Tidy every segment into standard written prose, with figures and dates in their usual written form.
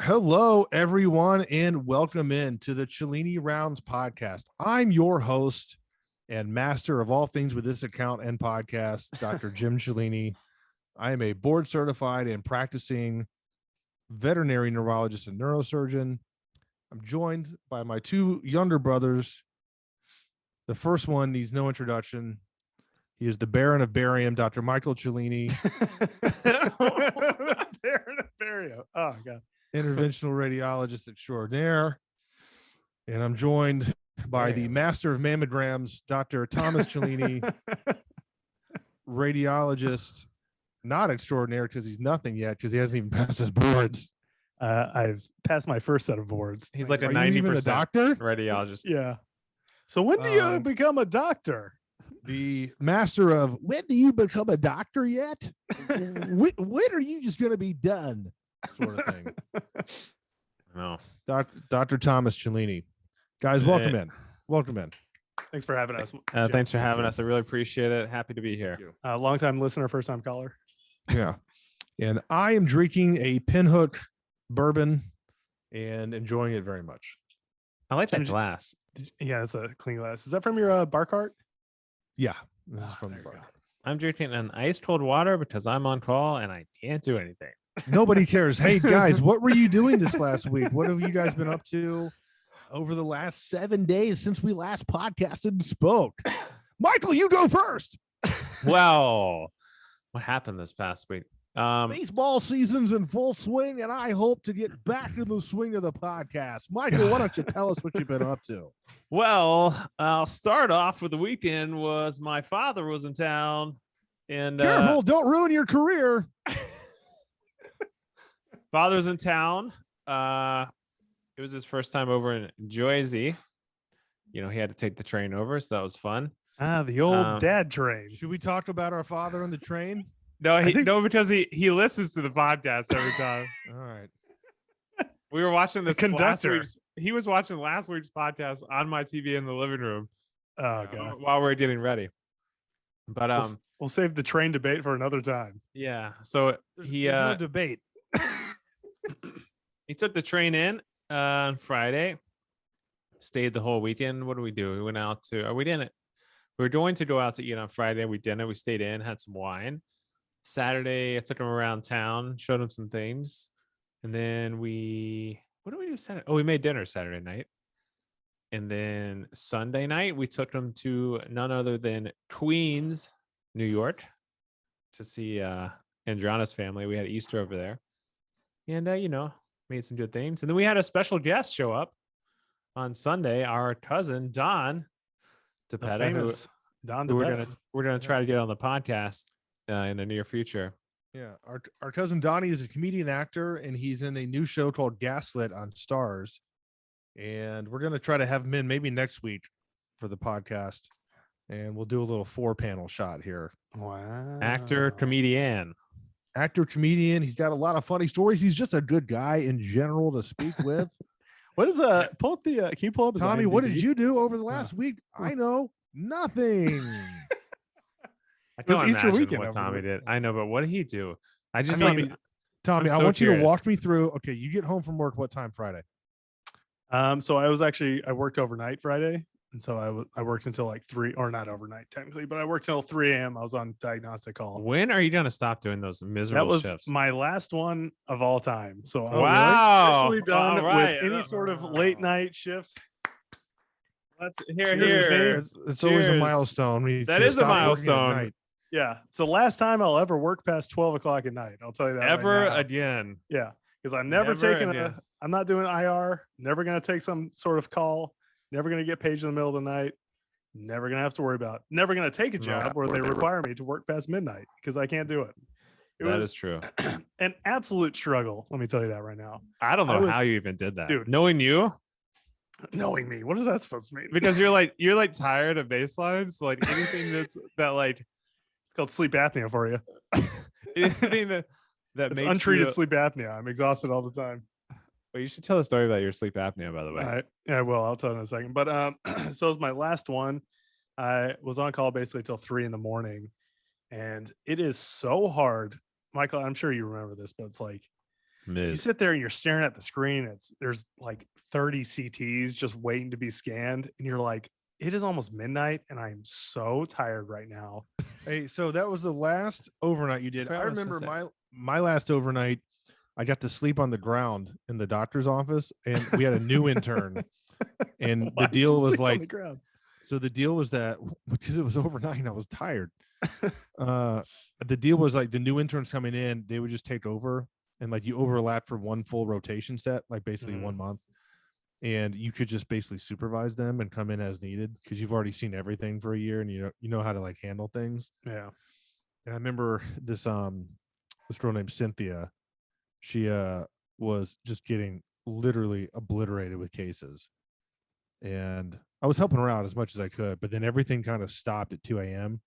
Hello, everyone, and welcome in to the Cellini Rounds podcast. I'm your host and master of all things with this account and podcast, Dr. Jim Cellini. I am a board certified and practicing veterinary neurologist and neurosurgeon. I'm joined by my two younger brothers. The first one needs no introduction. He is the Baron of Barium, Dr. Michael Cellini. Baron of Barium. Oh, God. Interventional radiologist extraordinaire. And I'm joined by the master of mammograms, Dr. Thomas Cellini, radiologist, not extraordinaire because he's nothing yet because he hasn't even passed his boards. I've passed my first set of boards. He's like a Are you even a 90% doctor? radiologist. Yeah. So when do you become a doctor? The master of when do you become a doctor yet? when are you just going to be done? Sort of thing. No. Dr. Thomas Cellini. Guys, welcome in. Welcome in. Thanks for having us. Thanks for having us. I really appreciate it. Happy to be here. Long time listener, first time caller. Yeah. And I am drinking a Pinhook bourbon and enjoying it very much. I like that glass. Yeah, it's a clean glass. Is that from your bar cart? Yeah. This is from the bar. I'm drinking an ice cold water because I'm on call and I can't do anything. Nobody cares. Hey, guys, what were you doing this last week? What have you guys been up to over the last 7 days since we last podcasted and spoke? Michael, you go first. Well, what happened this past week? Baseball season's in full swing, and I hope to get back in the swing of the podcast. Michael, why don't you tell us what you've been up to? Well, I'll start off with the weekend was my father was in town. And careful, don't ruin your career. Father's in town. It was his first time over in Jersey. You know, he had to take the train over, so that was fun. The old dad train. Should we talk about our father on the train? No, because he listens to the podcast every time. All right. We were watching this conductor. He was watching last week's podcast on my TV in the living room. Oh, God. While we were getting ready. But we'll save the train debate for another time. Yeah. So there's no debate. He took the train in on Friday, stayed the whole weekend. What did we do? We went out to, we didn't. We were going to go out to eat on Friday. We didn't. We stayed in, had some wine. Saturday, I took him around town, showed him some things. And then what did we do Saturday? Oh, we made dinner Saturday night. And then Sunday night, we took him to none other than Queens, New York, to see Andrana's family. We had Easter over there. And, made some good things. And then we had a special guest show up on Sunday, our cousin, Don DePetta, Don DePetta. We're gonna try to get on the podcast in the near future. Yeah, our cousin Donnie is a comedian actor, and he's in a new show called Gaslit on Stars. And we're gonna try to have him in maybe next week for the podcast, and we'll do a little 4-panel shot here. Wow. Actor, comedian. He's got a lot of funny stories. He's just a good guy in general to speak with. What is pull up the can you pull up his Tommy, IMDb? what did you do over the last week? I know nothing. I can Easter imagine weekend what over Tommy there. did. I know, but what did he do? Tommy, I'm I so want you to curious. walk me through. Okay, you get home from work what time Friday? So I worked overnight Friday, and so I worked until like 3, or not overnight technically, but I worked till 3 a.m. I was on diagnostic call. When are you gonna stop doing those miserable That was shifts? my last one of all time. So I'm Wow. officially done All right. with any sort of late night shift. Let's Cheers. here. It's always a Cheers. milestone. when you That just is a stop working at milestone. night. Yeah, it's the last time I'll ever work past 12 o'clock at night. I'll tell you that. Ever right now. again. Yeah, because I'm never Never taking again. I'm not doing IR. Never going to take some sort of call. Never going to get paged in the middle of the night. Never going to have to worry about. Never going to take a job where they require me to work past midnight because I can't do it. That is true. An absolute struggle. Let me tell you that right now. I don't know how you even did that. Dude. Knowing you, Knowing me, what is that supposed to mean? because you're like tired of baselines, like anything it's called sleep apnea for you. anything that It's makes untreated you, sleep apnea. I'm exhausted all the time. Well, you should tell a story about your sleep apnea, by the way. All right. Yeah, well, I'll tell you in a second. But so it was my last one. I was on call basically till 3 a.m. and it is so hard. Michael, I'm sure you remember this, but it's like You sit there and you're staring at the screen. There's like 30 CTs just waiting to be scanned, and you're like, it is almost midnight, and I am so tired right now. Hey, so that was the last overnight you did. Forgot I what I was gonna remember my last overnight. I got to sleep on the ground in the doctor's office, and we had a new intern. And the Why'd you deal was sleep on like, the ground? so the deal was that because it was overnight, and I was tired. The deal was like the new interns coming in, they would just take over, and like you overlap for one full rotation set, like basically 1 month, and you could just basically supervise them and come in as needed because you've already seen everything for a year and you know how to like handle things. Yeah. And I remember this girl named Cynthia. She was just getting literally obliterated with cases, and I was helping her out as much as I could, but then everything kind of stopped at 2 a.m.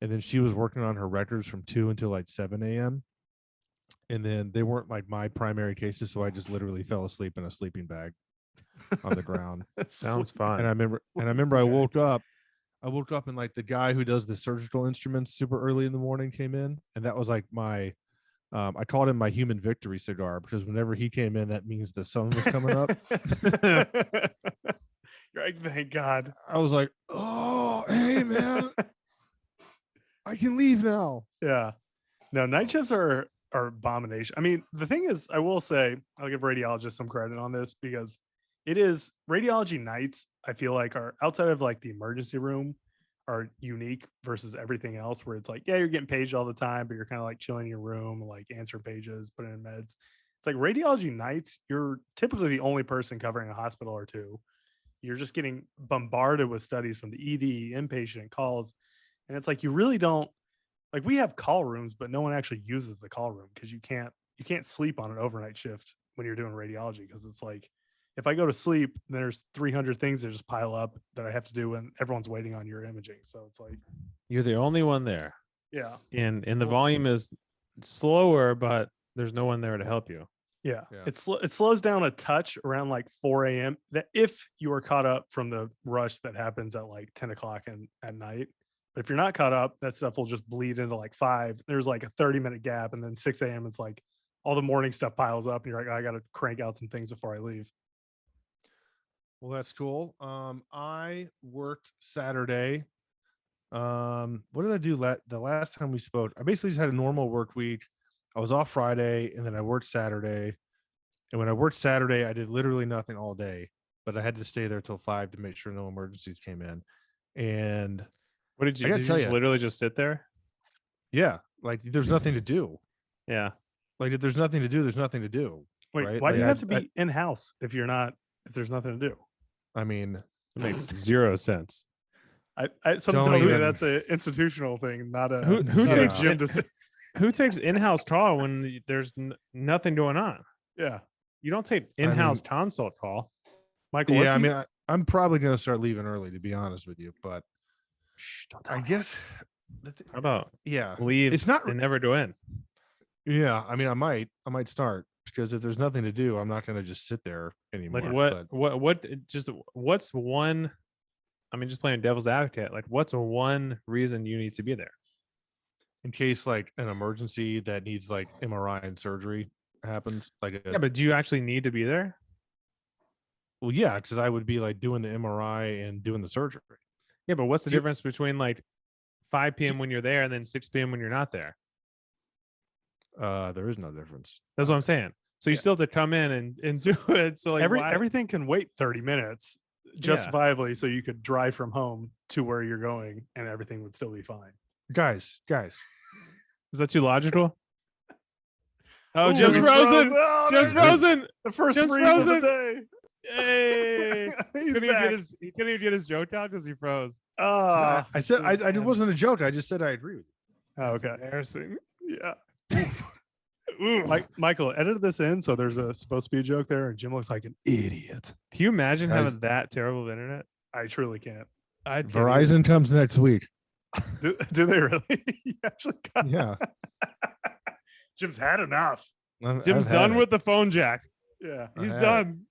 and then she was working on her records from 2 until like 7 a.m. and then they weren't like my primary cases, so I just literally fell asleep in a sleeping bag on the ground. Sounds fun. And I remember I woke up and like the guy who does the surgical instruments super early in the morning came in, and that was like my I called him my human victory cigar because whenever he came in, that means the sun was coming up. You're like, thank God. I was like, oh, hey man, I can leave now. Yeah. No, night shifts are abomination. I mean, the thing is, I will say, I'll give radiologists some credit on this because it is radiology nights, I feel like, are outside of like the emergency room, are unique versus everything else where it's like, yeah, you're getting paged all the time, but you're kind of like chilling in your room, like answering pages, putting in meds. It's like radiology nights, you're typically the only person covering a hospital or two. You're just getting bombarded with studies from the ED, inpatient calls. And it's like, you really don't, like, we have call rooms, but no one actually uses the call room because you can't sleep on an overnight shift when you're doing radiology. Cause it's like, if I go to sleep, there's 300 things that just pile up that I have to do when everyone's waiting on your imaging. So it's like, You're the only one there. yeah. And the volume is slower, but there's no one there to help you. Yeah. Yeah. It slows down a touch around like 4 a.m. that if you are caught up from the rush that happens at like 10 o'clock at night. But if you're not caught up, that stuff will just bleed into like 5. There's like a 30-minute gap. And then 6 a.m. it's like all the morning stuff piles up and you're like, I got to crank out some things before I leave. Well, that's cool. I worked Saturday. What did I do the last time we spoke? I basically just had a normal work week. I was off Friday and then I worked Saturday. And when I worked Saturday, I did literally nothing all day, but I had to stay there till 5 to make sure no emergencies came in. And What did you, I gotta did tell you just ya. literally just sit there? yeah, like there's nothing to do. Yeah. Like if there's nothing to do, there's nothing to do. Wait, right? why do Like, you have to be in-house if there's nothing to do? I mean, It makes zero sense. Someone Don't tells me even- that's an institutional thing, not a Who not a takes gym it? decision. Who takes in-house call when there's nothing going on? Yeah. You don't take in-house consult call. Michael, yeah, I mean, I'm probably going to start leaving early, to be honest with you, but I guess, How about yeah, leave it's not, and never go in? yeah, I mean, I might start because if there's nothing to do, I'm not going to just sit there anymore. Like but what's one, I mean, just playing devil's advocate, like what's one reason you need to be there? in case like an emergency that needs like MRI and surgery happens, like Yeah, but do you actually need to be there? well, yeah, because I would be like doing the MRI and doing the surgery. Yeah, but what's the Do you- difference between like 5 p.m. when you're there and then 6 p.m. when you're not there? There is no difference. That's what I'm saying. So you Yeah. still have to come in and do it. So like everything can wait 30 minutes justifiably, so you could drive from home to where you're going and everything would still be fine. Guys, is that too logical? Oh, Ooh, Jim's he's frozen. Oh, Jim's there it is. frozen. The first Jim's freeze of the frozen. day. Hey. He's He back. couldn't even get his joke out because he froze. Ah, I said it wasn't a joke. I just said I agree with you. oh, That's okay. embarrassing. Yeah. Michael, edit this in so there's supposed to be a joke there, and Jim looks like an idiot. Can you imagine Guys- having that terrible of internet? I truly can't. I can't Verizon comes next week. Do they really? You actually got Yeah, Jim's had enough. Jim's done with the phone jack. Yeah. He's had it. done.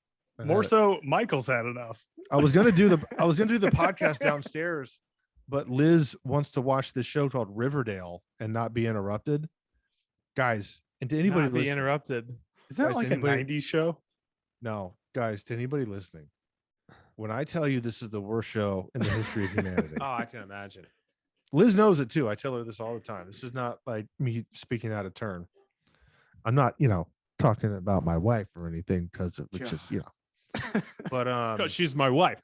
More so, Michael's had enough. I was gonna do the podcast downstairs, but Liz wants to watch this show called Riverdale and not be interrupted. Guys, and to anybody Not be listening, interrupted. Is that Guys, like anybody- a 90s show? No, guys, to anybody listening, when I tell you this is the worst show in the history of humanity, Oh, I can imagine. Liz knows it too. I tell her this all the time. This is not like me speaking out of turn. I'm not, talking about my wife or anything because it's just, But 'Cause she's my wife.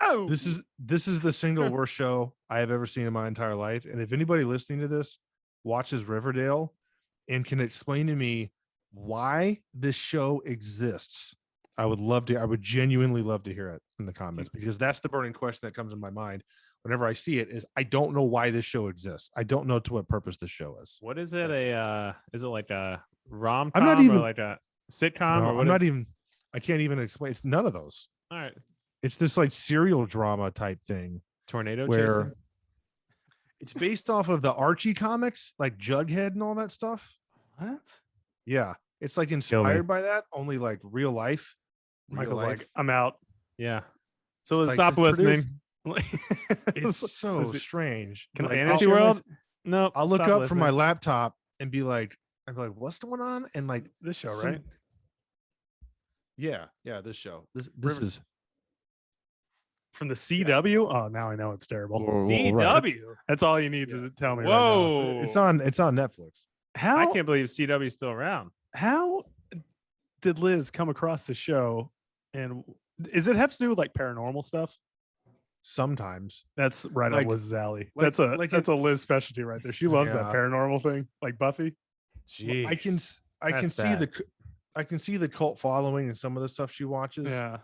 Oh, this is the single worst show I have ever seen in my entire life. And if anybody listening to this watches Riverdale and can explain to me why this show exists, I would genuinely love to hear it in the comments, because that's the burning question that comes in my mind whenever I see it is I don't know why this show exists. I don't know to what purpose this show is. What is it? Is it like a rom I'm not com even- or like a sitcom? No, or what I'm not is it? even, I can't even explain. It's none of those. All right. It's this like serial drama type thing Tornado where chasing? it's based off of the Archie comics, like Jughead and all that stuff. what? Yeah. It's like me. inspired by that, only like real life. Real Michael's life. like, I'm out. Yeah. So Like, Stop it's listening. It's so Is it- strange. Can Like, Fantasy I'll- World? No. I'll look stop up from my listening. laptop and be like, what's going on? And like, this show, some- right? yeah, this show. This River- is From the CW? Oh, now I know it's terrible. Well, CW. That's all you need to tell me right Whoa. it's on Netflix. now. I How can't believe CW is still around. how did Liz come across the show? And does it have to do with like paranormal stuff? Sometimes. That's right Like- up Liz's alley. like- That's a Liz specialty right there. She loves that Yeah. paranormal thing, like Buffy. Jeez. I can That's see bad. I can see the cult following and some of the stuff she watches. Yeah.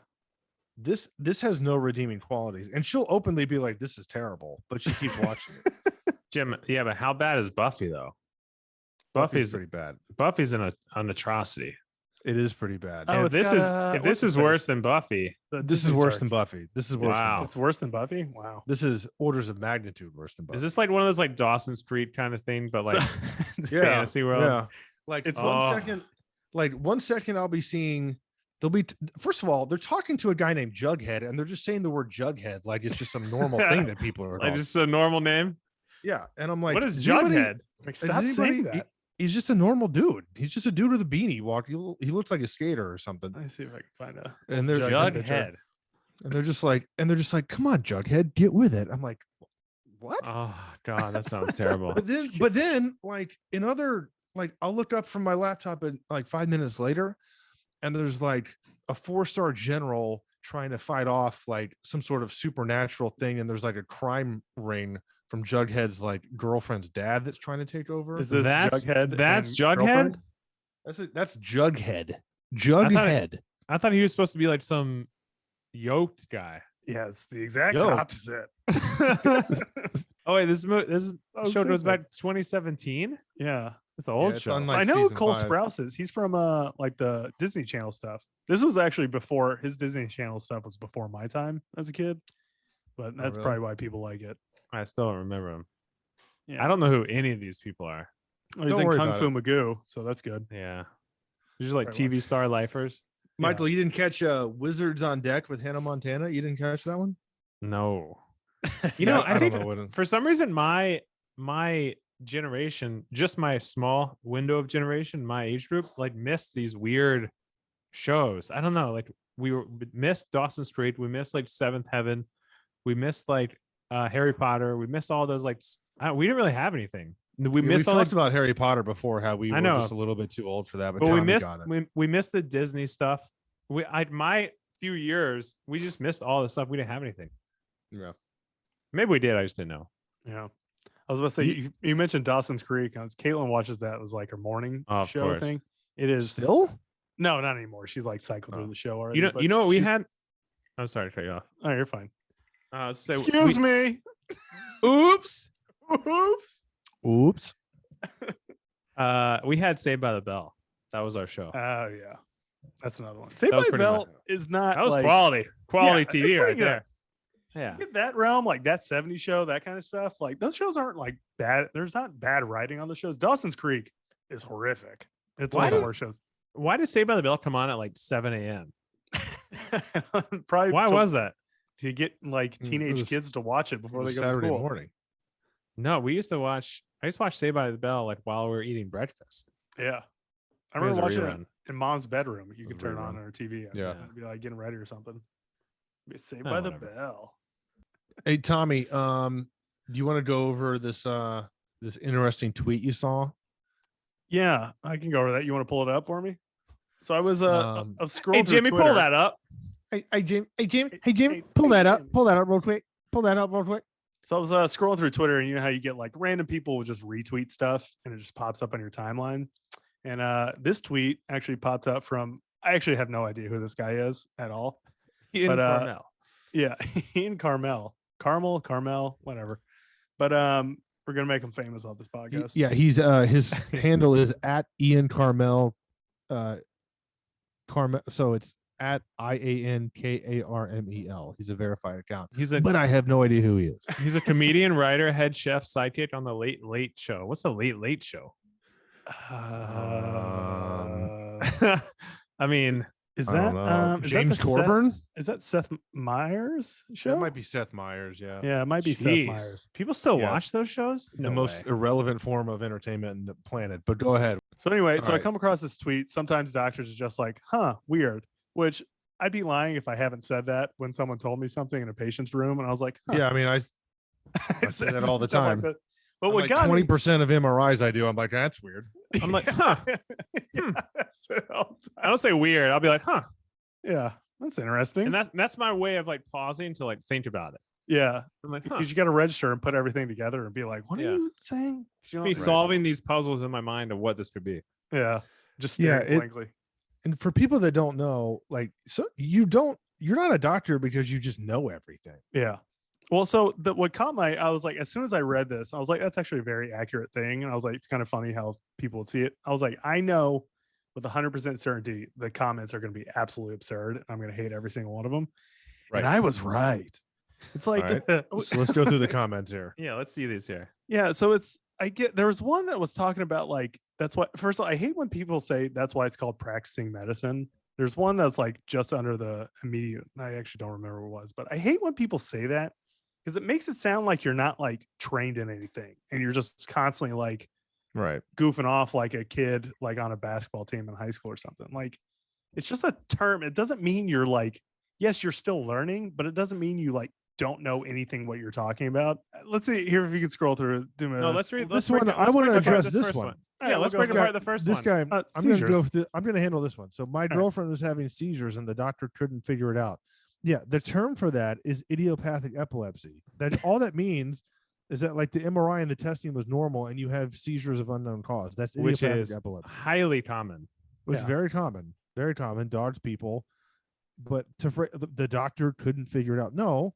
This has no redeeming qualities, and she'll openly be like, "This is terrible," but she keeps watching it. Jim, yeah, but how bad is Buffy though? Buffy's Buffy's pretty bad. Buffy's an atrocity. It is pretty bad. Oh, And it's if this got, is what's his worse face? than Buffy, The This is Disney worse star. than Buffy. This is worse. Wow. Than It's worse than Buffy. Wow. This is orders of magnitude worse than Buffy. is this like one of those like Dawson Street kind of thing, but like yeah, fantasy world? Yeah, like It's it's Oh. 1 second. Like 1 second, I'll be seeing. They'll be first of all, they're talking to a guy named Jughead, and they're just saying the word Jughead like it's just some normal thing that people are. Like Called. just a normal name. Yeah, and I'm like, what is does anybody- Jughead? Like, does stop saying anybody- that. He's just a normal dude. He's just a dude with a beanie. He looks like a skater or something. Let me see if I can find a. And they're Jughead picture. Jughead. and they're just like, come on, Jughead, get with it. I'm like, what? Oh god, that sounds terrible. But then, like in other, like I'll look up from my laptop and like 5 minutes later, and there's like a 4-star general trying to fight off like some sort of supernatural thing, and there's like a crime ring from Jughead's like girlfriend's dad that's trying to take over. Is this That's- Jughead? that's and Jughead? girlfriend? That's Jughead. Jughead. I thought he was supposed to be like some yoked guy. Yeah, it's the exact Yoked. opposite. Oh wait, this So show goes stupid. back to 2017. Yeah. It's an old it's show. on, like, I know who season Cole 5. Sprouse is. He's from like the Disney Channel stuff. This was actually before his Disney Channel stuff was before my time as a kid. But that's really? probably why people like it. I still don't remember him. Yeah. I don't know who any of these people are. Oh, he's Don't in worry Kung about Fu Magoo, so that's good. Yeah, they're just like Probably TV star lifers. Michael, you didn't catch Wizards on Deck with Hannah Montana? You didn't catch that one? No, you know, I don't think know what for some reason my generation, just my small window of generation, my age group, like missed these weird shows. I don't know, like we missed Dawson Street, we missed like Seventh Heaven, we missed like Harry Potter, we missed all those like we didn't really have anything. We We've missed all talked like, about Harry Potter before, how we I were know. just a little bit too old for that, but but we Tommy missed got it. we missed the Disney stuff. My few years, we just missed all the stuff. We didn't have anything. Yeah. Maybe we did. I just didn't know. Yeah. I was about to say you mentioned Dawson's Creek. Caitlin watches that as like her morning Oh, of show course. thing. It is Still? no, not anymore. She's like cycled Oh. through the show already. You but know what we she's- had? I'm sorry to cut you off. Oh, you're fine. So Excuse me. Oops. Oops. Oops. We had Saved by the Bell. That was our show. Oh yeah. That's another one. Saved That was by the pretty Bell much- is not That was like, quality Yeah, TV it's pretty right good. there. Yeah. in that realm, like that 70s show, that kind of stuff. Like those shows aren't like bad. There's not bad writing on the shows. Dawson's Creek is horrific. It's Why one of the do- worst shows. Why did Saved by the Bell come on at like 7 a.m.? Probably Why was that? to get like it teenage was- kids to watch it before they go Saturday to school. morning. No, I used to watch Saved by the Bell like while we were eating breakfast. Yeah. I It was remember a watching rerun. in mom's bedroom. You The could turn on rerun. her TV. And Yeah. it'd be like getting ready or something. Be Saved Oh, by the whatever. Bell. Hey Tommy, do you want to go over this this interesting tweet you saw? Yeah, I can go over that. You want to pull it up for me? So I was Um, I was scrolling Hey, through Jimmy, Twitter. pull that up. Hey Jim, Hey, pull that up. Jim. Pull that up real quick. Pull that up real quick. So I was scrolling through Twitter, and you know how you get like random people will just retweet stuff, and it just pops up on your timeline. And this tweet actually popped up from. I actually have no idea who this guy is at all. Ian But, Carmel. Yeah, Ian Carmel, whatever. But we're gonna make him famous on this podcast. Yeah, he's his handle is at Ian Carmel. Carmel. So it's at IANKARMEL. He's a verified account. But I have no idea who he is. He's a comedian, writer, head chef, sidekick on the Late Late Show. What's the Late Late Show? I mean, Is I don't that know. is James that the Corbin? Is that Seth Meyers show? That might be Seth Meyers. Yeah. Yeah, it might be Seth jeez. Myers. People still Yeah. watch those shows? The most irrelevant form of entertainment in the planet. But go ahead. So anyway, All so I right. come across this tweet. Sometimes doctors are just like, "Huh, weird." Which I'd be lying if I haven't said that when someone told me something in a patient's room, and I was like, huh. Yeah, I mean, I say that all the Stuff like time. that. But I'm what like got me, 20% of MRIs I do, I'm like, that's weird. I'm like, huh. Yeah, I say it all the I don't say weird. I'll be like, huh. time. Yeah, that's interesting. And that's my way of like pausing to like think about it. yeah, I'm like, huh. because you got to register and put everything together and be like, "What Yeah. are you saying?" You Be don't- solving these puzzles in my mind of what this could be. Yeah, just Yeah, staring blankly. And for people that don't know, like, so you're not a doctor because you just know everything. Yeah. Well, so what caught I was like, as soon as I read this, I was like, that's actually a very accurate thing. And I was like, it's kind of funny how people would see it. I was like, I know with 100% certainty, the comments are going to be absolutely absurd. And I'm going to hate every single one of them. Right. And I was right. It's like, So let's go through the comments here. Yeah, let's see these here. yeah. So there was one that was talking about like, that's what, first of all, I hate when people say that's why it's called practicing medicine. There's one that's like just under the immediate, I actually don't remember what it was, but I hate when people say that because it makes it sound like you're not like trained in anything and you're just constantly like Right. goofing off like a kid, like on a basketball team in high school or something. Like it's just a term. It doesn't mean you're like, yes, you're still learning, but it doesn't mean you like don't know anything what you're talking about. Let's see here if you can scroll through. No, let's read This break one, it- I let's wanna break apart address this first one. All Yeah, right, let's we'll break go- apart the first This one. guy, I'm going to go. seizures. I'm going to handle this one. So my girlfriend was having seizures, and the doctor couldn't figure it out. Yeah, the term for that is idiopathic epilepsy. That all that means is that like the MRI and the testing was normal, and you have seizures of unknown cause. That's Which idiopathic is epilepsy. highly common. It's Yeah. very common. Very common. Dogs, people, but the doctor couldn't figure it out. No,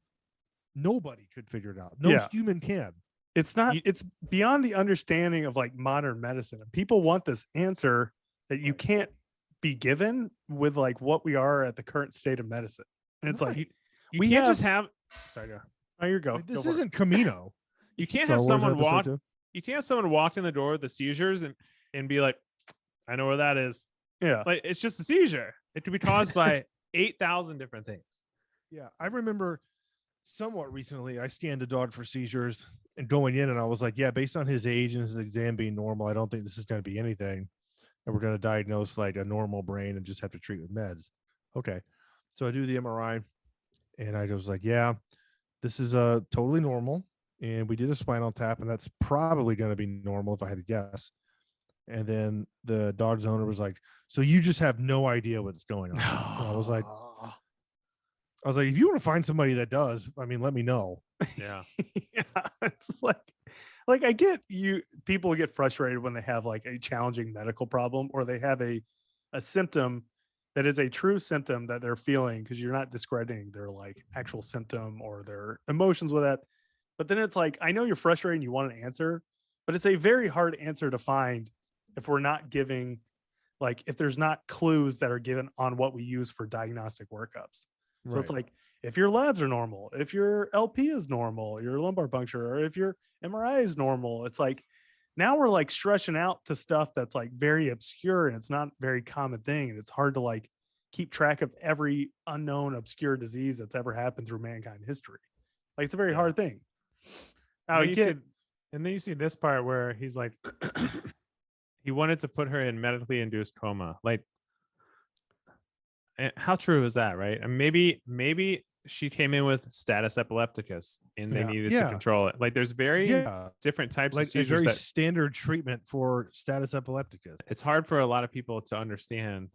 nobody could figure it out. No Yeah. human can. It's not, it's beyond the understanding of like modern medicine. And people want this answer that you can't be given with like what we are at the current state of medicine. And it's like, Right. You We can't have- just have. Sorry, go. oh, you go. Like, Go this for it. isn't Camino. You can't Star have Wars someone episode walk. 2. You can't have someone walk in the door with the seizures and be like, I know where that is. Yeah. Like it's just a seizure. It could be caused by 8,000 different things. Yeah, I remember somewhat recently I scanned a dog for seizures and going in, and I was like, yeah, based on his age and his exam being normal, I don't think this is going to be anything. And we're going to diagnose like a normal brain and just have to treat with meds. Okay. So I do the MRI and I was like, yeah, this is totally normal. And we did a spinal tap, and that's probably going to be normal if I had to guess. And then the dog's owner was like, so you just have no idea what's going on. And I was like, if you want to find somebody that does, I mean, let me know. Yeah. yeah, it's like I get people get frustrated when they have like a challenging medical problem or they have a symptom that is a true symptom that they're feeling because you're not discrediting their like actual symptom or their emotions with that. But then it's like, I know you're frustrated and you want an answer, but it's a very hard answer to find if we're not giving, like, if there's not clues that are given on what we use for diagnostic workups. So it's like, if your labs are normal, if your LP is normal, your lumbar puncture, or if your MRI is normal, it's like, now we're like stretching out to stuff that's like very obscure and it's not a very common thing. And it's hard to like keep track of every unknown obscure disease that's ever happened through mankind history. Like it's a very Yeah. hard thing. Now, And then you see this part where he's like, he wanted to put her in medically induced coma. Like how true is that, right? And maybe she came in with status epilepticus and they Yeah. needed to control it. Like there's very different types of like a seizures very that standard treatment for status epilepticus. it's hard for a lot of people to understand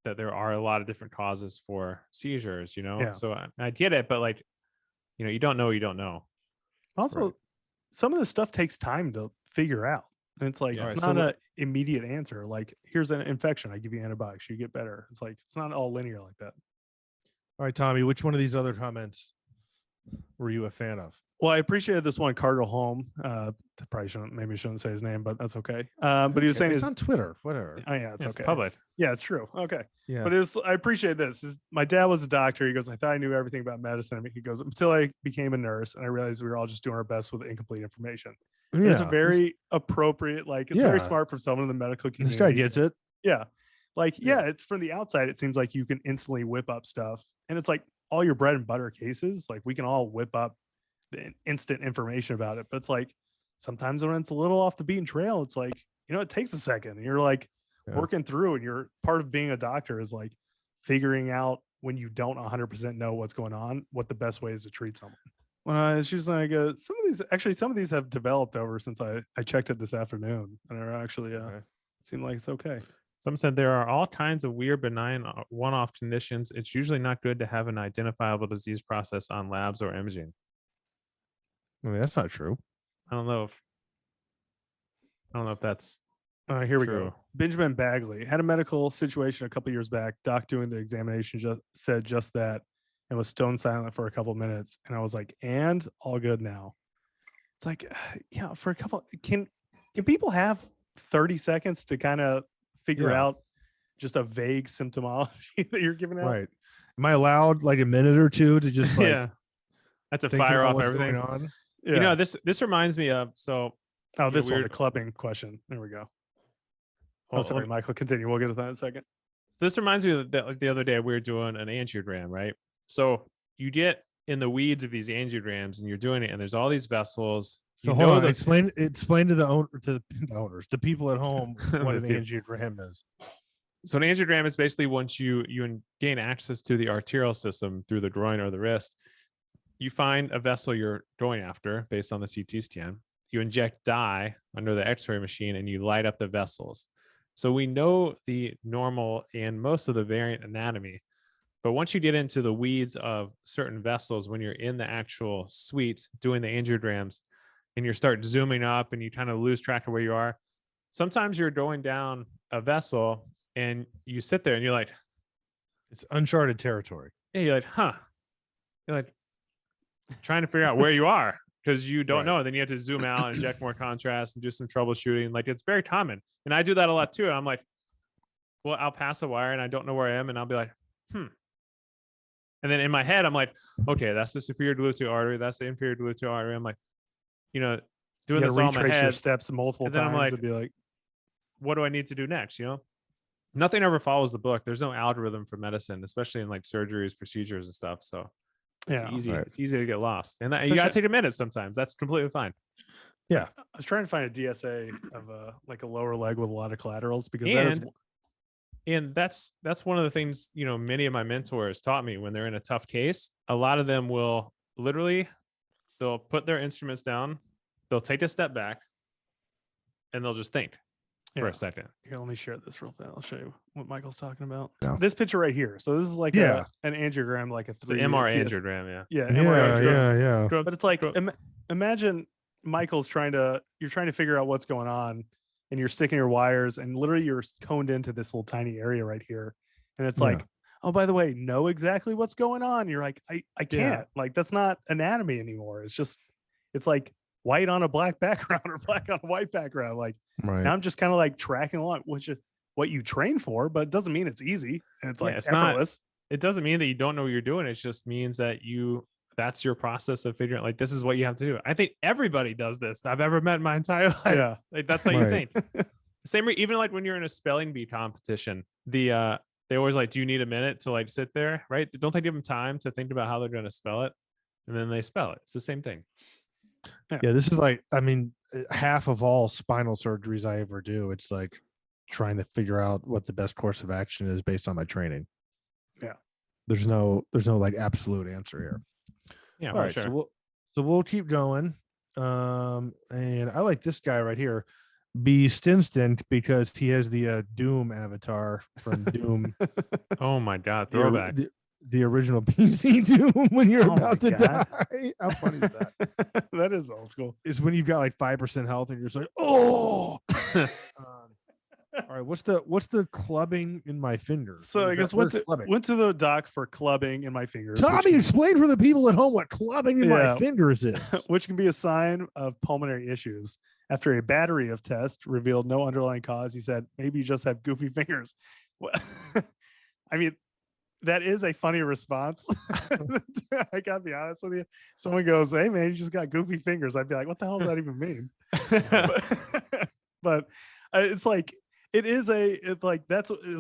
that there are a lot of different causes for seizures, Yeah. So I get it, but like, you don't know. Also, some of this stuff takes time to figure out. And it's like, Yeah. it's Alright, not so an immediate answer. Like, here's an infection. I give you antibiotics. You get better. It's like, it's not all linear like that. All right, Tommy, which one of these other comments were you a fan of? Well, I appreciated this one, Cardinal Home. Maybe shouldn't say his name, but that's okay. But he was saying it's on Twitter, whatever. oh yeah, it's It's okay. public. Yeah, it's true. Okay. Yeah. But I appreciate this. My dad was a doctor. He goes, I thought I knew everything about medicine. He goes, until I became a nurse and I realized we were all just doing our best with incomplete information. It's a very appropriate, like, it's very smart from someone in the medical community. This guy gets it. Yeah. Like, it's from the outside, it seems like you can instantly whip up stuff. And it's like all your bread and butter cases, like we can all whip up the instant information about it. But it's like sometimes when it's a little off the beaten trail, it's like, it takes a second. And you're like working through, and you're part of being a doctor is like figuring out when you don't 100% know what's going on, what the best way is to treat someone. She's like, some of these have developed over since I checked it this afternoon, and are actually seem like it's okay. Some said there are all kinds of weird, benign, one-off conditions. It's usually not good to have an identifiable disease process on labs or imaging. I mean, that's not true. I don't know if that's Here we true. go. Benjamin Bagley had a medical situation a couple years back. Doc doing the examination said just that and was stone silent for a couple minutes. And I was like, and all good now. It's like, for a couple, can people have 30 seconds to kind of figure out just a vague symptomology that you're giving out? Right. Am I allowed like a minute or two to just like that's to think fire about off what's everything going on? Yeah. This reminds me of this one, weird the clubbing question. There we go. Oh, sorry, Michael, continue. We'll get to that in a second. This reminds me of the other day we were doing an angiogram, right? So you get in the weeds of these angiograms and you're doing it, and there's all these vessels. So hold on, explain to the owners, the people at home, what an angiogram is. So an angiogram is basically once you gain access to the arterial system through the groin or the wrist, you find a vessel you're going after based on the CT scan. You inject dye under the X-ray machine and you light up the vessels. So we know the normal and most of the variant anatomy, but once you get into the weeds of certain vessels, when you're in the actual suite doing the angiograms and you start zooming up and you kind of lose track of where you are, sometimes you're going down a vessel and you sit there and you're like, it's uncharted territory. Yeah, you're like, huh. You're like trying to figure out where you are because you don't know. And then you have to zoom out and inject more contrast and do some troubleshooting. Like it's very common. And I do that a lot too. And I'm like, well, I'll pass a wire and I don't know where I am. And I'll be like, And then in my head, I'm like, okay, that's the superior gluteal artery. That's the inferior gluteal artery. I'm like, doing this all in my head. Your steps multiple times. I'm like, and be like, what do I need to do next? Nothing ever follows the book. There's no algorithm for medicine, especially in like surgeries, procedures and stuff. So it's easy. Right. It's easy to get lost. And you got to take a minute sometimes. That's completely fine. Yeah. I was trying to find a DSA of like a lower leg with a lot of collaterals because that's one of the things, many of my mentors taught me when they're in a tough case. A lot of them will they'll put their instruments down, they'll take a step back, and they'll just think for a second. Here, let me share this real fast. I'll show you what Michael's talking about. No. This picture right here. So this is like an angiogram, like a 3. It's an MR angiogram, yeah. But it's like imagine Michael's you're trying to figure out what's going on, and you're sticking your wires, and literally you're coned into this little tiny area right here, and it's like, oh, by the way, know exactly what's going on. You're like, I can't. Like that's not anatomy anymore. It's like white on a black background or black on a white background. Like now I'm just kind of like tracking along, which is what you train for, but it doesn't mean it's easy. And it's like effortless. It doesn't mean that you don't know what you're doing. It just means that that's your process of figuring out, like, this is what you have to do. I think everybody does this I've ever met in my entire life. Yeah. Like that's how you think. Same, even like when you're in a spelling bee competition, they always like, do you need a minute to like sit there? Right. Don't they give them time to think about how they're going to spell it? And then they spell it. It's the same thing. Yeah. This is like, I mean, half of all spinal surgeries I ever do, it's like trying to figure out what the best course of action is based on my training. there's no like absolute answer here. Yeah, All for right, sure. so we'll keep going. And I like this guy right here, B Stinstant, because he has the Doom avatar from Doom, Oh my God, the, or- throwback. the original PC Doom when you're Oh my about to God. die. How funny is that? That is old school. Is when you've got like 5% health and you're just like, oh. All right, what's the clubbing in my fingers? So I guess went clubbing? to the doc for clubbing in my fingers. Tommy, explain for the people at home what clubbing in my Yeah. fingers is. which can be a sign of pulmonary issues. After a battery of tests revealed no underlying cause, he said, maybe you just have goofy fingers. I mean, that is a funny response. I gotta be honest with you. Someone goes, hey man, you just got goofy fingers. I'd be like, what the hell does that even mean? but it's like, that's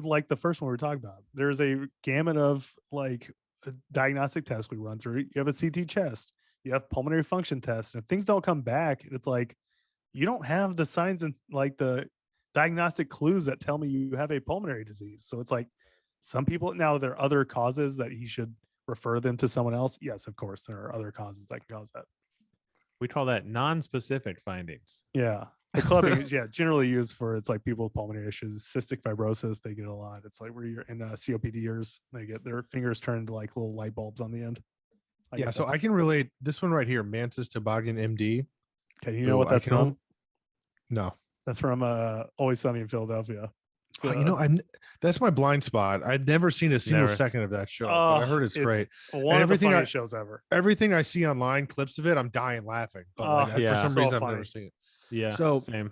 like the first one we were talking about. There's a gamut of like diagnostic tests we run through. You have a CT chest, you have pulmonary function tests, and if things don't come back, it's like you don't have the signs and like the diagnostic clues that tell me you have a pulmonary disease. So it's like some people, now there are other causes that he should refer them to someone else. Yes, of course, there are other causes that can cause that. We call that non-specific findings. Yeah. The clubbing is generally used for, it's like people with pulmonary issues, cystic fibrosis, they get a lot. It's like where you're in COPD years, they get their fingers turned into like little light bulbs on the end. So I can relate this one right here, Mantis Toboggan MD. Okay, you know what that's from? No. That's from Always Sunny in Philadelphia. That's my blind spot. I'd never seen a single second of that show, but I heard it's great. One of the funniest shows ever. Everything I see online, clips of it, I'm dying laughing. But for some reason, I've never seen it. Yeah. So same.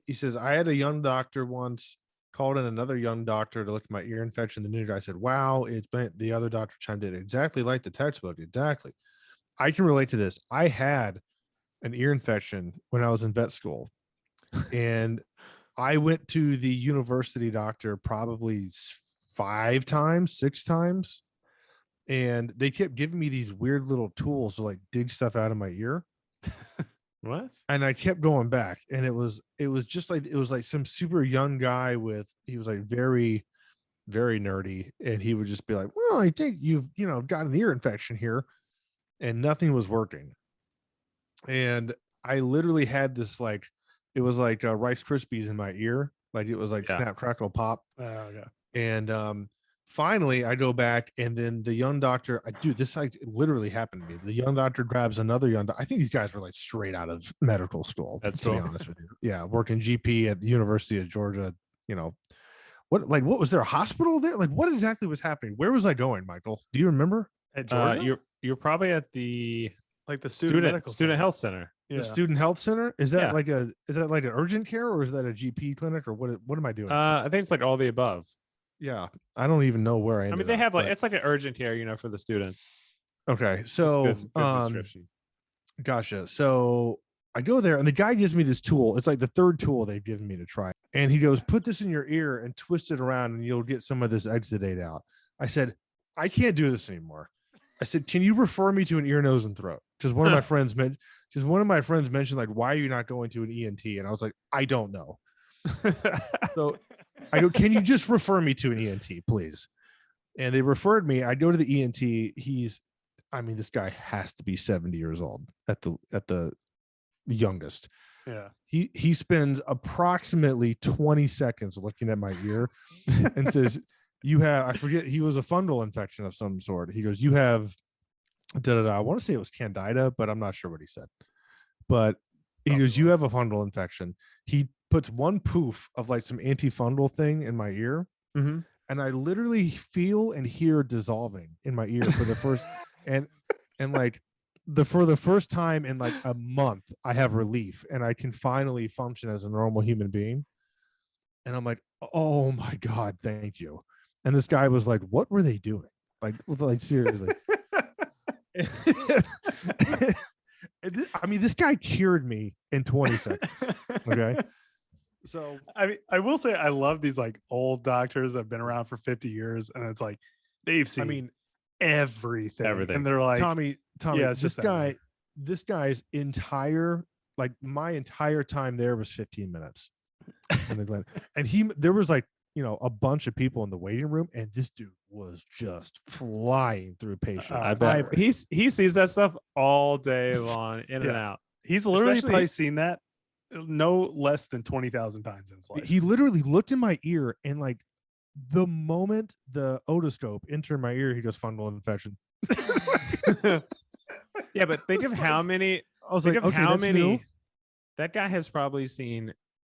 He says, I had a young doctor once called in another young doctor to look at my ear infection. The new guy said, wow, it's been, the other doctor chimed in exactly like the textbook. Exactly. I can relate to this. I had an ear infection when I was in vet school, and I went to the university doctor probably 5 times, 6 times, and they kept giving me these weird little tools to like dig stuff out of my ear. What? And I kept going back, and it was just like, it was like some super young guy he was like very, very nerdy, and he would just be like, well, I think you've got an ear infection here, and nothing was working. And I literally had this, like, it was like Rice Krispies in my ear, like it was like snap, crackle, pop. Oh, okay. And finally I go back, and then the young doctor, this like literally happened to me. The young doctor grabs another young doctor. I think these guys were like straight out of medical school. That's to be honest with you. Yeah, working GP at the University of Georgia. What was there a hospital there? Like, what exactly was happening? Where was I going, Michael? Do you remember? At Georgia? You're probably at the like the student health center. Yeah. The student health center? Is that like an urgent care, or is that a GP clinic, or what am I doing? I think it's like all the above. Yeah, I don't even know where I ended they up, have like, it's like an urgent care, for the students. Okay, so good description. Gotcha. So I go there, and the guy gives me this tool. It's like the third tool they've given me to try. And he goes, put this in your ear and twist it around, and you'll get some of this exudate out. I said, I can't do this anymore. I said, can you refer me to an ear, nose, and throat? Because one of my friends mentioned, like, why are you not going to an ENT? And I was like, I don't know. So I go, can you just refer me to an ENT, please? And they referred me. I go to the ENT. This guy has to be 70 years old at the youngest. Yeah. He spends approximately 20 seconds looking at my ear and says, I forget, he was a fungal infection of some sort. He goes, you have I want to say it was candida, but I'm not sure what he said. But he goes, you have a fungal infection. He puts one poof of like some antifungal thing in my ear. Mm-hmm. And I literally feel and hear dissolving in my ear for the first for the first time in like a month, I have relief, and I can finally function as a normal human being. And I'm like, oh my God, thank you. And this guy was like, what were they doing? Like seriously. This guy cured me in 20 seconds. Okay. So I will say I love these like old doctors that have been around for 50 years, and it's like they've seen everything. And they're like, Tommy, yeah, this guy's entire, like, my entire time there was 15 minutes. And there was like, a bunch of people in the waiting room, and this dude was just flying through patients. I bet he sees that stuff all day long, in and Yeah. out. He's literally Especially- probably seen that no less than 20,000 times in his life. He literally looked in my ear, and like the moment the otoscope entered my ear, he goes, fungal infection. Yeah, but think of was how like- many. I was Think like, of okay, how that's many. new. That guy has probably seen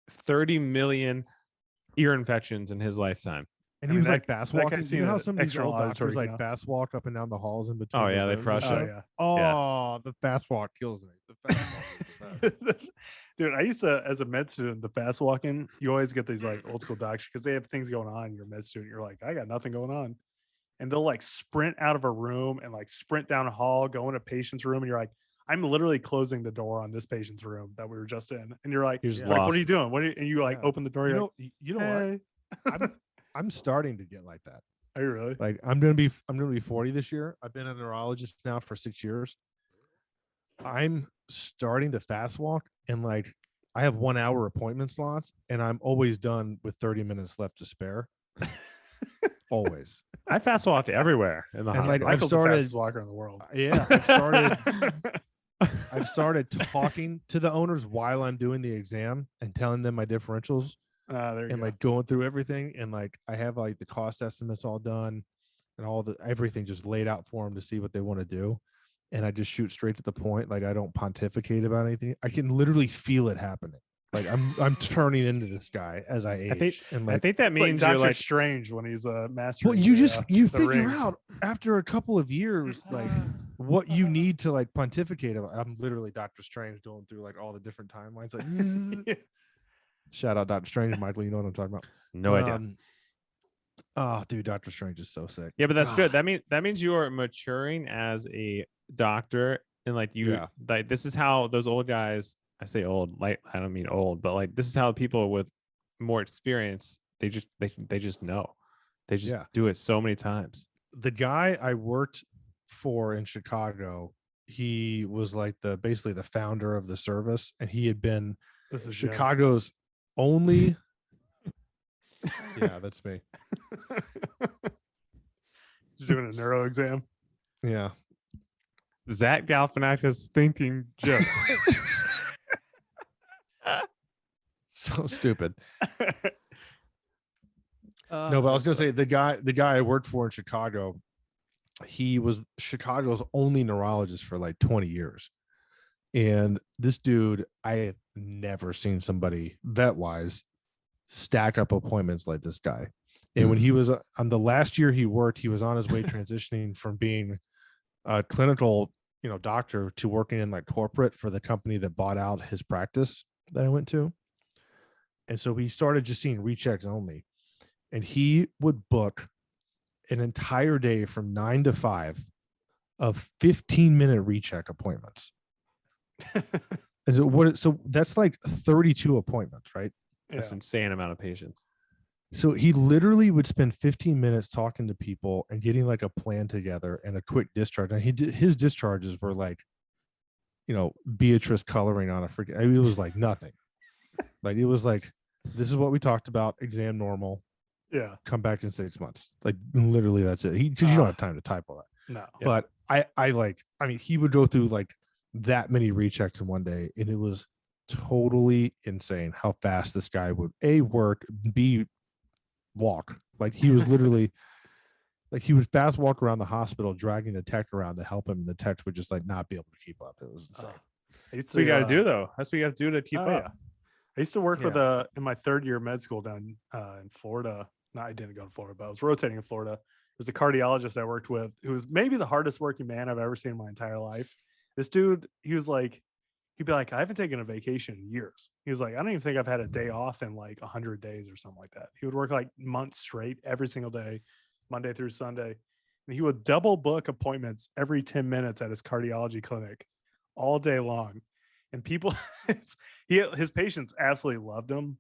30 million ear infections in his lifetime. And I he mean, was that- like fast that guy's walking. You seen know how a some of these external old doctors auditory like canal. fast walk up and down the halls in between? Oh, their yeah, they rooms and crush stuff? Oh yeah. Oh, the fast walk kills me. The fast walk is the best. Dude, I used to, as a med student, the fast walking, you always get these like old school doctors because they have things going on. You're a med student. You're like, I got nothing going on. And they'll like sprint out of a room and like sprint down a hall, go in a patient's room. And you're like, I'm literally closing the door on this patient's room that we were just in. And you're like, You're just like, what lost. are you doing? What are you, and you like Yeah. open the door. You You're know, you know like, what? hey. I'm starting to get like that. Are you really? Like I'm gonna be 40 this year. I've been a neurologist now for 6 years. I'm starting to fast walk, and like I have 1 hour appointment slots, and I'm always done with 30 minutes left to spare. Always. I fast walk everywhere in the And, hospital. like, I've Michael's started- the fastest walker in the world. Yeah, I've started talking to the owners while I'm doing the exam and telling them my differentials There you and go. like going through everything, and like I have like the cost estimates all done and all the everything just laid out for them to see what they want to do, and I just shoot straight to the point. Like I don't pontificate about anything. I can literally feel it happening. Like I'm turning into this guy as I age. think- and I like, think that It's like means you're Doctor like, Strange when he's a master. well, you figure out after a couple of years like what you need to like pontificate about. I'm literally Doctor Strange going through like all the different timelines. Like, shout out Doctor Strange, Michael. You know what I'm talking about. no But, idea. Oh, dude, Doctor Strange is so sick. Yeah, but that's good. God. That means you are maturing as a doctor, and like you, Yeah. like this is how those old guys. I say old, like I don't mean old, but like this is how people with more experience they just know. They just Yeah. do it so many times. The guy I worked for in Chicago, he was like basically the founder of the service, and he had been This is Jim. Chicago's only. Yeah, that's me. Just doing a neuro exam. Yeah. Zach Galifianakis thinking joke. So stupid. No, but I was gonna say the guy I worked for in Chicago, he was Chicago's only neurologist for like 20 years. And this dude, I have never seen somebody vet wise stack up appointments like this guy. And when he was on the last year he worked, he was on his way transitioning from being a clinical, doctor to working in like corporate for the company that bought out his practice that I went to. And so he started just seeing rechecks only. And he would book an entire day from 9 to 5 of 15-minute recheck appointments. And so that's like 32 appointments, right? That's insane amount of patience. So he literally would spend 15 minutes talking to people and getting like a plan together and a quick discharge. And his discharges were like, Beatrice coloring on a freaking, it was like nothing. Like it was like, this is what we talked about, exam normal, Yeah. come back in 6 months. Like literally that's it. Because you don't have time to type all that. No. But he would go through like that many rechecks in one day, and it was totally insane how fast this guy would A, work, B, walk. Like he was literally like he would fast walk around the hospital dragging the tech around to help him, and the tech would just like not be able to keep up. It was insane. That's what you got to do though. That's what you got to do to keep Oh, up. yeah. I used to work Yeah. with in my third year of med school down in Florida. No, I didn't go to Florida, but I was rotating in Florida. There's a cardiologist I worked with who was maybe the hardest working man I've ever seen in my entire life. This dude, he'd be like, I haven't taken a vacation in years. He was like, I don't even think I've had a day off in like 100 days or something like that. He would work like months straight every single day, Monday through Sunday. And he would double book appointments every 10 minutes at his cardiology clinic all day long. And people, his patients absolutely loved him,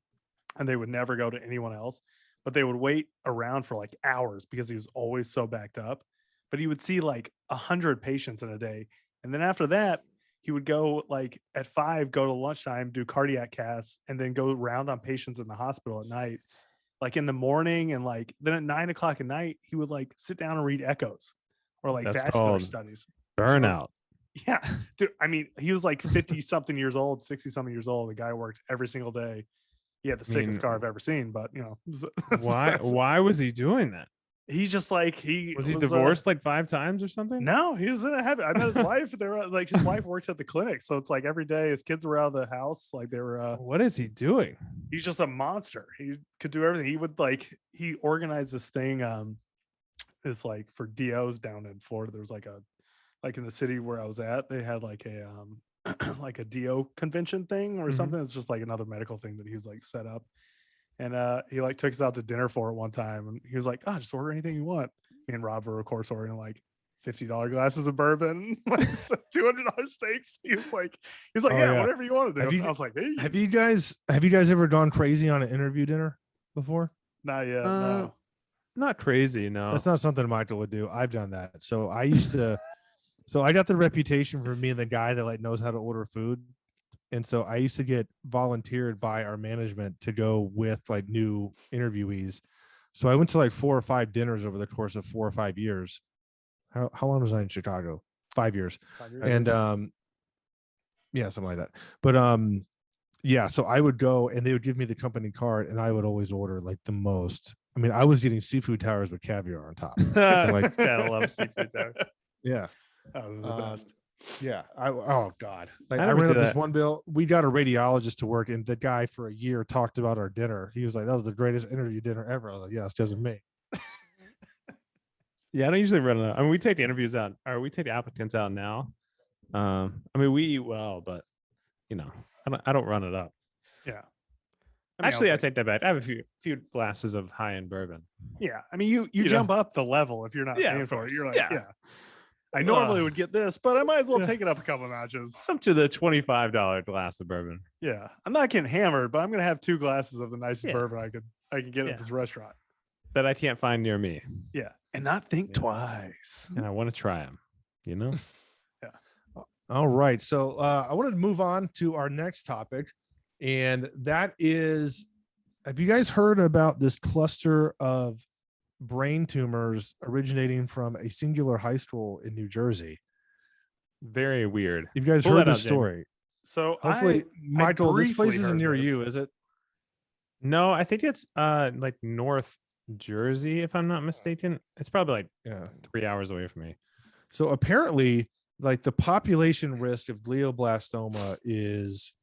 and they would never go to anyone else, but they would wait around for like hours because he was always so backed up. But he would see like 100 patients in a day. And then after that, he would go like at 5, go to lunchtime, do cardiac casts, and then go round on patients in the hospital at night. like in the morning, and like then at 9 o'clock at night, he would like sit down and read echoes or like That's vascular called studies. Burnout. Yeah, dude. I mean, he was like 50 something years old, 60 something years old. The guy worked every single day. He had the sickest car I've ever seen, but you know, Why was he doing that? he's just like he Was he divorced like 5 times or something? No, he was in a habit. I met his wife. They were like his wife works at the clinic, so it's like every day his kids were out of the house. Like they were. What is he doing? He's just a monster. He could do everything. He would he organized this thing. It's like for DOs down in Florida. There was like in the city where I was at, they had like a like a DO convention thing or something. It's just like another medical thing that he was like set up. And he like took us out to dinner for it one time, and he was like, "Oh, just order anything you want." Me and Rob were of course ordering like $50 glasses of bourbon, like $200 steaks. He was like, "Yeah, whatever you want to do." I was like, "Hey, have you guys ever gone crazy on an interview dinner before? Not yet. No, not crazy. No, that's not something Michael would do. I've done that. So I used to. So I got the reputation for being the guy that like knows how to order food. And so I used to get volunteered by our management to go with like new interviewees. So I went to like 4 or 5 dinners over the course of 4 or 5 years. How long was I in Chicago? 5 years. 5 years. And yeah, something like that. But yeah, so I would go and they would give me the company card and I would always order like the most. I mean, I was getting seafood towers with caviar on top. Like, gotta love seafood towers. Yeah. That was the best. Yeah. Oh God. Like I I never ran did up this that. one bill. We got a radiologist to work, and the guy for a year talked about our dinner. He was like, "That was the greatest interview dinner ever." I was like, "Yeah, it's just me." Yeah, I don't usually run it out. I mean, we take the interviews out, or we take the applicants out now. I mean, we eat well, but you know, I don't run it up. Yeah. Actually, I take that back. I have a few glasses of high end bourbon. Yeah. I mean, you jump up the level if you're not paying for it. You're like, yeah. I normally would get this, but I might as well take it up a couple of notches. It's up to the $25 glass of bourbon. Yeah. I'm not getting hammered, but I'm going to have 2 glasses of the nicest bourbon I could get at this restaurant. That I can't find near me. Yeah. And not think twice. And I want to try them, you know? Yeah. All right. So I wanted to move on to our next topic. And that is, have you guys heard about this cluster of brain tumors originating from a singular high school in New Jersey? Very weird. You guys Pull heard that this up, Jamie. story? So Hopefully, Michael, this place briefly isn't near heard this. you, is it? No, I think it's like North Jersey, if I'm not mistaken. It's probably like 3 hours away from me. So apparently, like the population risk of glioblastoma is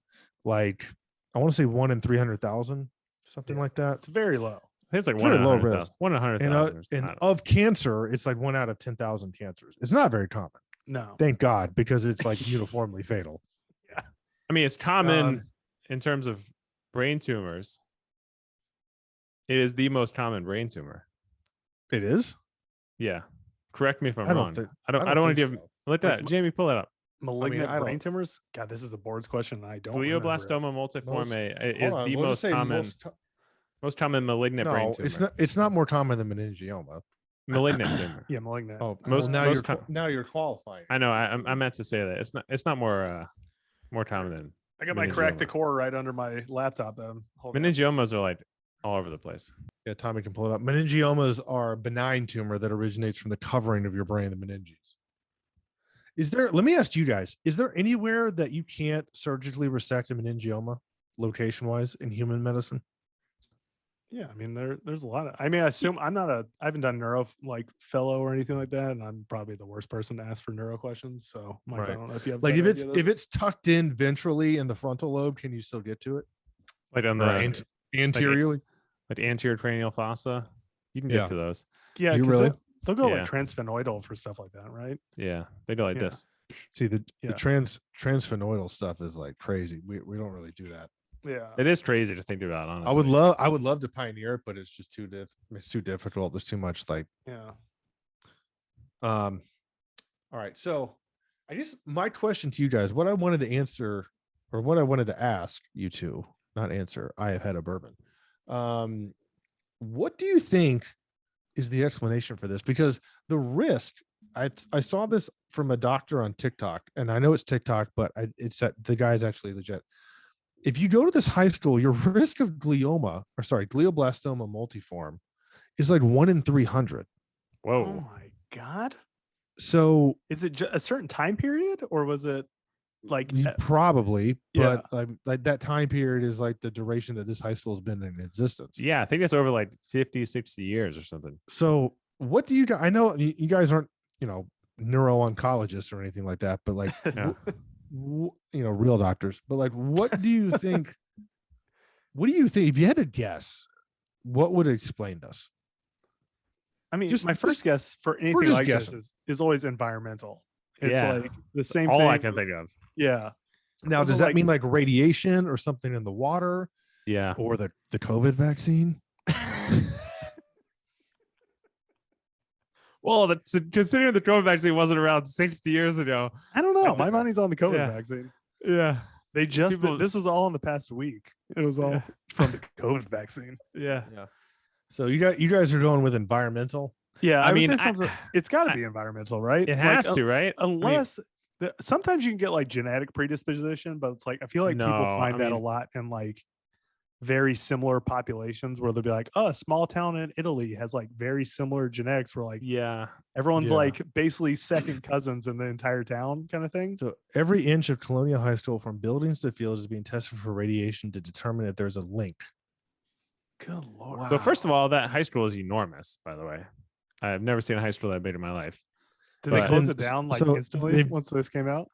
like, I want to say 1 in 300,000, something like that. It's very low. I think it's like Very 1 in low 100,000. risk. 1 in 100,000. And of cancer, it's like 1 out of 10,000 cancers. It's not very common. No. Thank God, because it's like uniformly fatal. Yeah. I mean, it's common in terms of brain tumors. It is the most common brain tumor. It is? Yeah. Correct me if I'm I don't wrong. think- I don't I don't want to think give so. look at that. Jamie, pull it up. Malignant I brain don't- tumors? God, this is a board's question. I don't remember it. Glioblastoma multiforme is the We'll most just say common most common malignant brain No, tumor. it's not more common than meningioma. Malignant tumor. Yeah, malignant. Oh, Most- now most you're qualifying. I know. I meant to say that it's not more common than I got my crack the meningioma. core right under my laptop. That I'm holding up. meningiomas are like all over the place. Yeah, Tommy can pull it up. Meningiomas are a benign tumor that originates from the covering of your brain, the meninges. Let me ask you guys, is there anywhere that you can't surgically resect a meningioma location-wise in human medicine? Yeah, I mean there's a lot of. I mean, I assume I haven't done neuro like fellow or anything like that, and I'm probably the worst person to ask for neuro questions. So, Mike, Right. I don't know if you have Like a if better it's idea of this. tucked in ventrally in the frontal lobe, can you still get to it? Like on Or the anteriorly? like anterior cranial fossa, you can get Yeah. to those. Yeah, You 'cause really? they'll go Yeah. like transphenoidal for stuff like that, right? Yeah, they go like Yeah. this. See, the Yeah. transphenoidal stuff is like crazy. We don't really do that. Yeah. It is crazy to think about. Honestly, I would love to pioneer it, but it's just it's too difficult. There's too much like Yeah. all right. So I guess my question to you guys, what I wanted to answer or what I wanted to ask you two, not answer, I have had a bourbon. What do you think is the explanation for this? Because the risk, I saw this from a doctor on TikTok, and I know it's TikTok, but it's that the guy's actually legit. if you go to this high school, your risk of glioblastoma multiforme is like 1 in 300. Oh Whoa. my God. So Is it a certain time period or was it like, probably, yeah. but like that time period is like the duration that this high school has been in existence. Yeah, I think it's over like 50, 60 years or something. So what do you guys, I know you guys aren't, neuro-oncologists or anything like that, but like, Yeah. real doctors, but like, what do you think if you had to guess, what would explain this? I mean, Just- my first guess for anything just like guessing. this is always environmental. It's Yeah. like the same All thing. I can think of. Yeah. Now, Also, does that like- mean like radiation or something in the water Yeah. or the COVID vaccine? Well, considering the COVID vaccine wasn't around 60 years ago. I don't know. My money's on the COVID Yeah. vaccine. Yeah. They just People- this was all in the past week. It was all Yeah. from the COVID vaccine. Yeah. So you guys are going with environmental. Yeah, I would mean, say it's got to be environmental, right? It Like, has to, right? unless sometimes you can get like genetic predisposition, but it's like I feel like people No, find I that a mean- lot in like very similar populations where they'll be like, oh, a small town in Italy has like very similar genetics where like Yeah. everyone's Yeah. like basically second cousins in the entire town kind of thing. So every inch of Colonial High School, from buildings to fields, is being tested for radiation to determine if there's a link. Good lord. So first of all, that high school is enormous, by the way. I've never seen a high school that big in my life. Did they but- close it And down like so instantly they've- once this came out?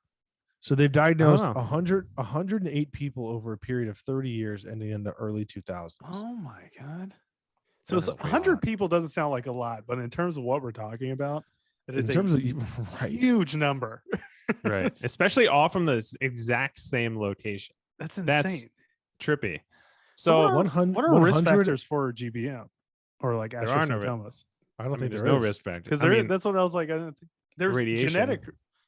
So they've diagnosed know. 108 people over a period of 30 years, ending in the early 2000s. Oh my god. So That's it's a 100 lot. people doesn't sound like a lot, but in terms of what we're talking about, it is In terms a of right, huge number. Right. Especially all from the exact same location. That's insane. That's trippy. So what So are, 100 what are risk 100 factors for GBM or like There are no astrocytomas? I don't think there's there no is. risk factor. Because I mean, that's what I was like. I didn't think there's radiation. genetic.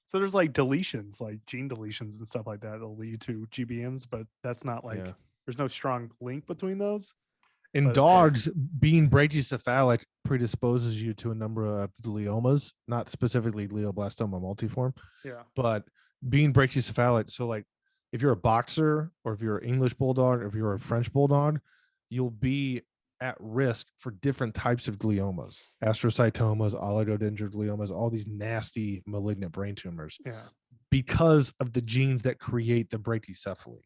So there's like deletions, like gene deletions and stuff like that that'll lead to GBMs, but that's not like Yeah. there's no strong link between those. In But- dogs, being brachycephalic predisposes you to a number of gliomas, not specifically glioblastoma multiforme, Yeah. but being brachycephalic. So, like, if you're a boxer or if you're an English bulldog or if you're a French bulldog, you'll be at risk for different types of gliomas, astrocytomas, oligodendrogliomas, all these nasty malignant brain tumors Yeah. because of the genes that create the brachycephaly,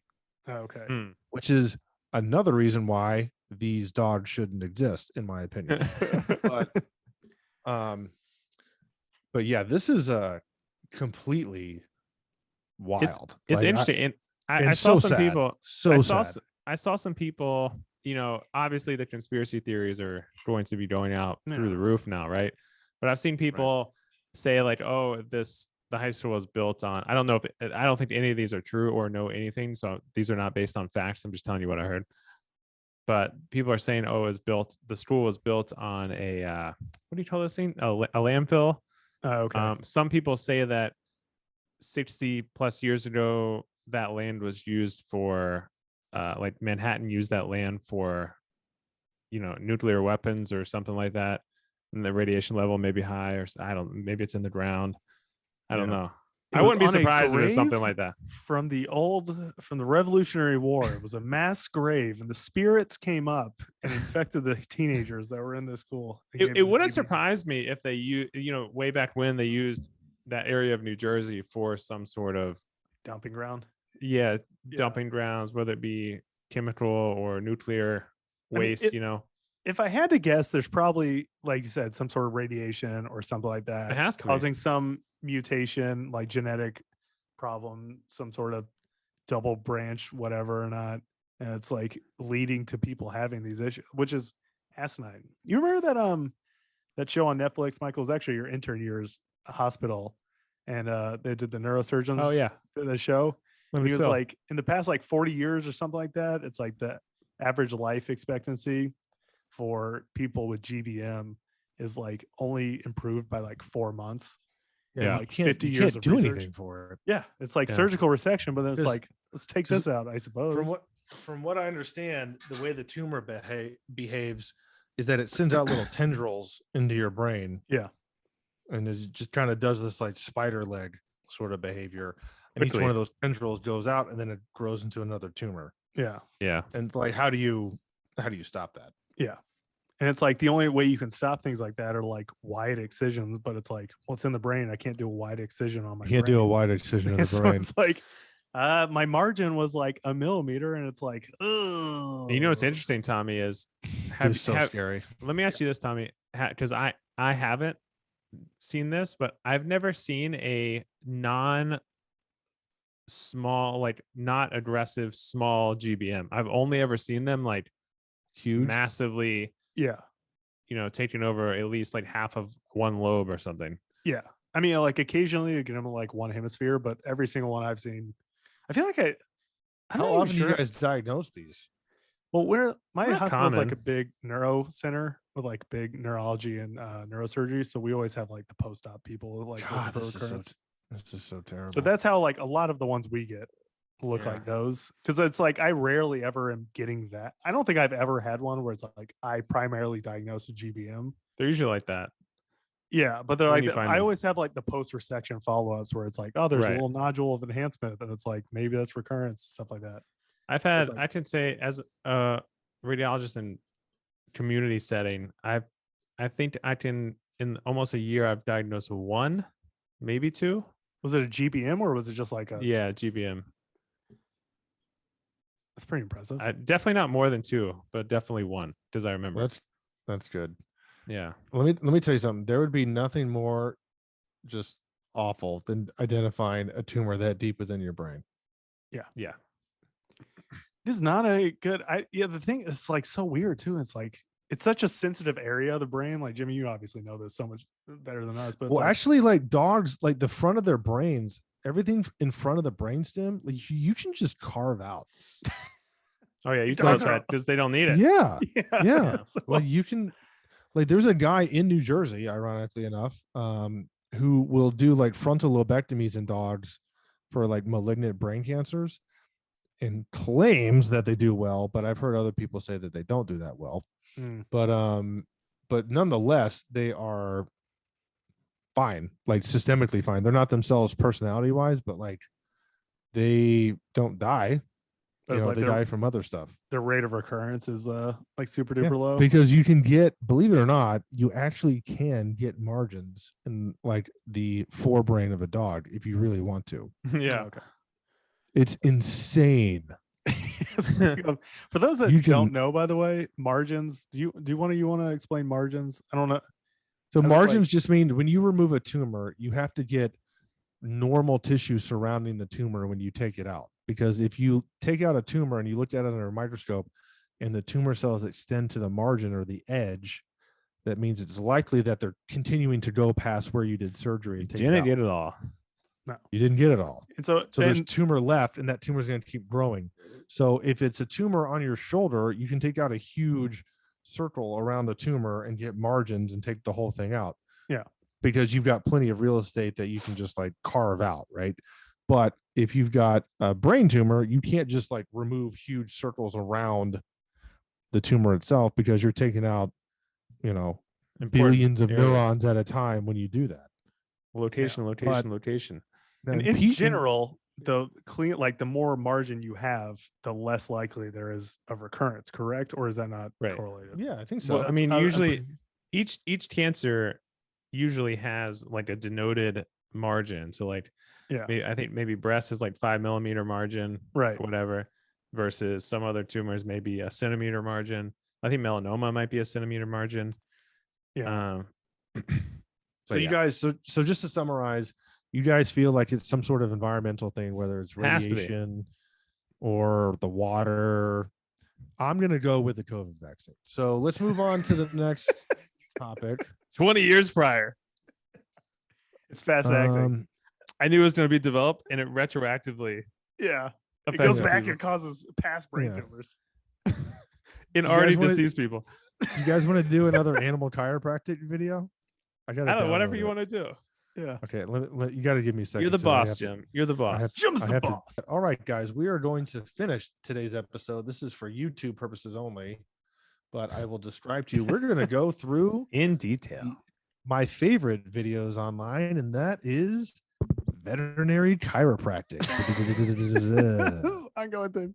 Okay. hmm. which is another reason why these dogs shouldn't exist, in my opinion. But yeah, this is completely wild. It's Like, interesting. And I and saw so some sad. people. so I saw sad. I saw some people. Obviously the conspiracy theories are going to be going out through the Yeah. roof now, right? But I've seen people say like, "Oh, the high school was built on." I don't know if I don't think any of these are true or know anything. So these are not based on facts. I'm just telling you what I heard. But people are saying, "Oh, the school was built on a what do you call this thing? A landfill." Okay. Some people say that 60 plus years ago, that land was used for, like Manhattan used that land for, nuclear weapons or something like that. And the radiation level may be high, or maybe it's in the ground. I don't Yeah. know. It I was wouldn't be on a surprised if it's something grave like that. from the Revolutionary War. It was a mass grave, and the spirits came up and infected the teenagers that were in the school. and gave It them wouldn't TB. surprise me if they way back when they used that area of New Jersey for some sort of Dumping ground. yeah, Yeah. dumping grounds, whether it be chemical or nuclear I mean, waste. If I had to guess, there's probably, like you said, some sort of radiation or something like that It has to be. causing some mutation, like genetic problem, some sort of double branch, whatever or not. And it's like leading to people having these issues, which is asinine. You remember that show on Netflix, Michael? It was actually your intern year's hospital, and they did the neurosurgeons. Oh yeah, The show. Let And me he was tell. like, in the past like 40 years or something like that, it's like the average life expectancy for people with GBM is like only improved by like 4 months. Yeah. Like you 50 can't years of do research. anything for it. Yeah, it's like Yeah. surgical resection, but then it's Just- like, let's take just this out, I suppose. From what I understand, the way the tumor behaves is that it sends out little tendrils into your brain. Yeah. And it just kind of does this like spider leg sort of behavior. And each Quickly. one of those tendrils goes out and then it grows into another tumor. Yeah. Yeah. And like, how do you stop that? Yeah. And it's like the only way you can stop things like that are like wide excisions, but it's like, well, it's in the brain. I can't do a wide excision on my You can't do a brain. wide excision in the So brain. it's like, my margin was like a millimeter, and it's like, oh. You know what's interesting, Tommy, is It's so scary. let me ask you this, Tommy, because I haven't seen this, but I've never seen a small, like not aggressive small GBM. I've only ever seen them like Huge. massively, Yeah. taking over at least like half of one lobe or something. Yeah. I mean, like occasionally you get them in like one hemisphere, but every single one I've seen, I feel like I'm How not even often do you sure. guys diagnose these? Well, where my Not hospital is like common. a big neuro center with like big neurology and neurosurgery. So we always have like the post-op people like looking God, for this is so recurrence. this is so terrible. So that's how like a lot of the ones we get look Yeah. like those. Because it's like I rarely ever am getting that. I don't think I've ever had one where it's like I primarily diagnose a GBM. They're usually like that. Yeah, but they're When like you find I them. always have like the post-resection follow-ups where it's like, oh, there's Right. a little nodule of enhancement, and it's like maybe that's recurrence, stuff like that. I've had, like- I can say as a radiologist in community setting, I think I can, in almost a year, I've diagnosed one, maybe two. Was it a GBM or was it just like a? Yeah, GBM. That's pretty impressive. Definitely not more than two, but definitely one, because I remember. That's good. Yeah. Let me tell you something. There would be nothing more just awful than identifying a tumor that deep within your brain. Yeah. It's not a good. The thing is like so weird too. It's like it's such a sensitive area of the brain. Like Jimmy, you obviously know this so much better than us. But it's Well, like, actually, like dogs, like the front of their brains, everything in front of the brainstem, like you can just carve out. Oh yeah, you You tell us talking that because they don't need it. Yeah. Yeah. so- Like you can, like there's a guy in New Jersey, ironically enough, who will do like frontal lobectomies in dogs for like malignant brain cancers and claims that they do well, but I've heard other people say that they don't do that well. Mm. But nonetheless, they are fine, like systemically fine. They're not themselves personality wise, but like they don't die. But it's like they die from other stuff. their rate of recurrence is like super duper low. Because you can get, believe it or not, you actually can get margins in like the forebrain of a dog if you really want to. Yeah. Okay. It's insane. For those that You don't can- know, by the way, margins. Do you want to explain margins? I don't know. So I was margins like- just mean when you remove a tumor, you have to get normal tissue surrounding the tumor when you take it out. Because if you take out a tumor and you look at it under a microscope and the tumor cells extend to the margin or the edge, that means it's likely that they're continuing to go past where you did surgery and take it Didn't out. get it all. You didn't get it all. And so There's then, tumor left, and that tumor is going to keep growing. So if it's a tumor on your shoulder, you can take out a huge circle around the tumor and get margins and take the whole thing out. Yeah. Because you've got plenty of real estate that you can just like carve out, right? But if you've got a brain tumor, you can't just like remove huge circles around the tumor itself because you're taking out, Important billions of areas. neurons at a time when you do that. Location. Now, and in pe- general, the more margin you have, the less likely there is of recurrence. Correct, or is that not Right. correlated? yeah, I think so. Well, I mean, I'm usually each cancer usually has like a denoted margin. So like, Yeah. I think maybe breast is like 5 millimeter margin, Right. or whatever, versus some other tumors maybe a centimeter margin. I think melanoma might be a centimeter margin. Yeah. So but you yeah. guys, so just to summarize, you guys feel like it's some sort of environmental thing, whether it's Has to be. radiation or the water. I'm gonna go with the COVID vaccine. So let's move on to the next topic. 20 years prior, It's fast acting. I knew it was going to be developed, and it retroactively Yeah. It affects goes back people and causes past brain Yeah. tumors. in guys already wanna- deceased people. Do you guys want to do another animal chiropractic video? I got I don't know, whatever you want to do. Yeah. Okay, you got to give me a second. You're the 'cause I boss, have to- Jim. You're the I have boss. Jim's I the have to- boss. all right, guys, we are going to finish today's episode. This is for YouTube purposes only, but I will describe to you. We're going to go through In detail. my favorite videos online, and that is veterinary chiropractic. I'm going to.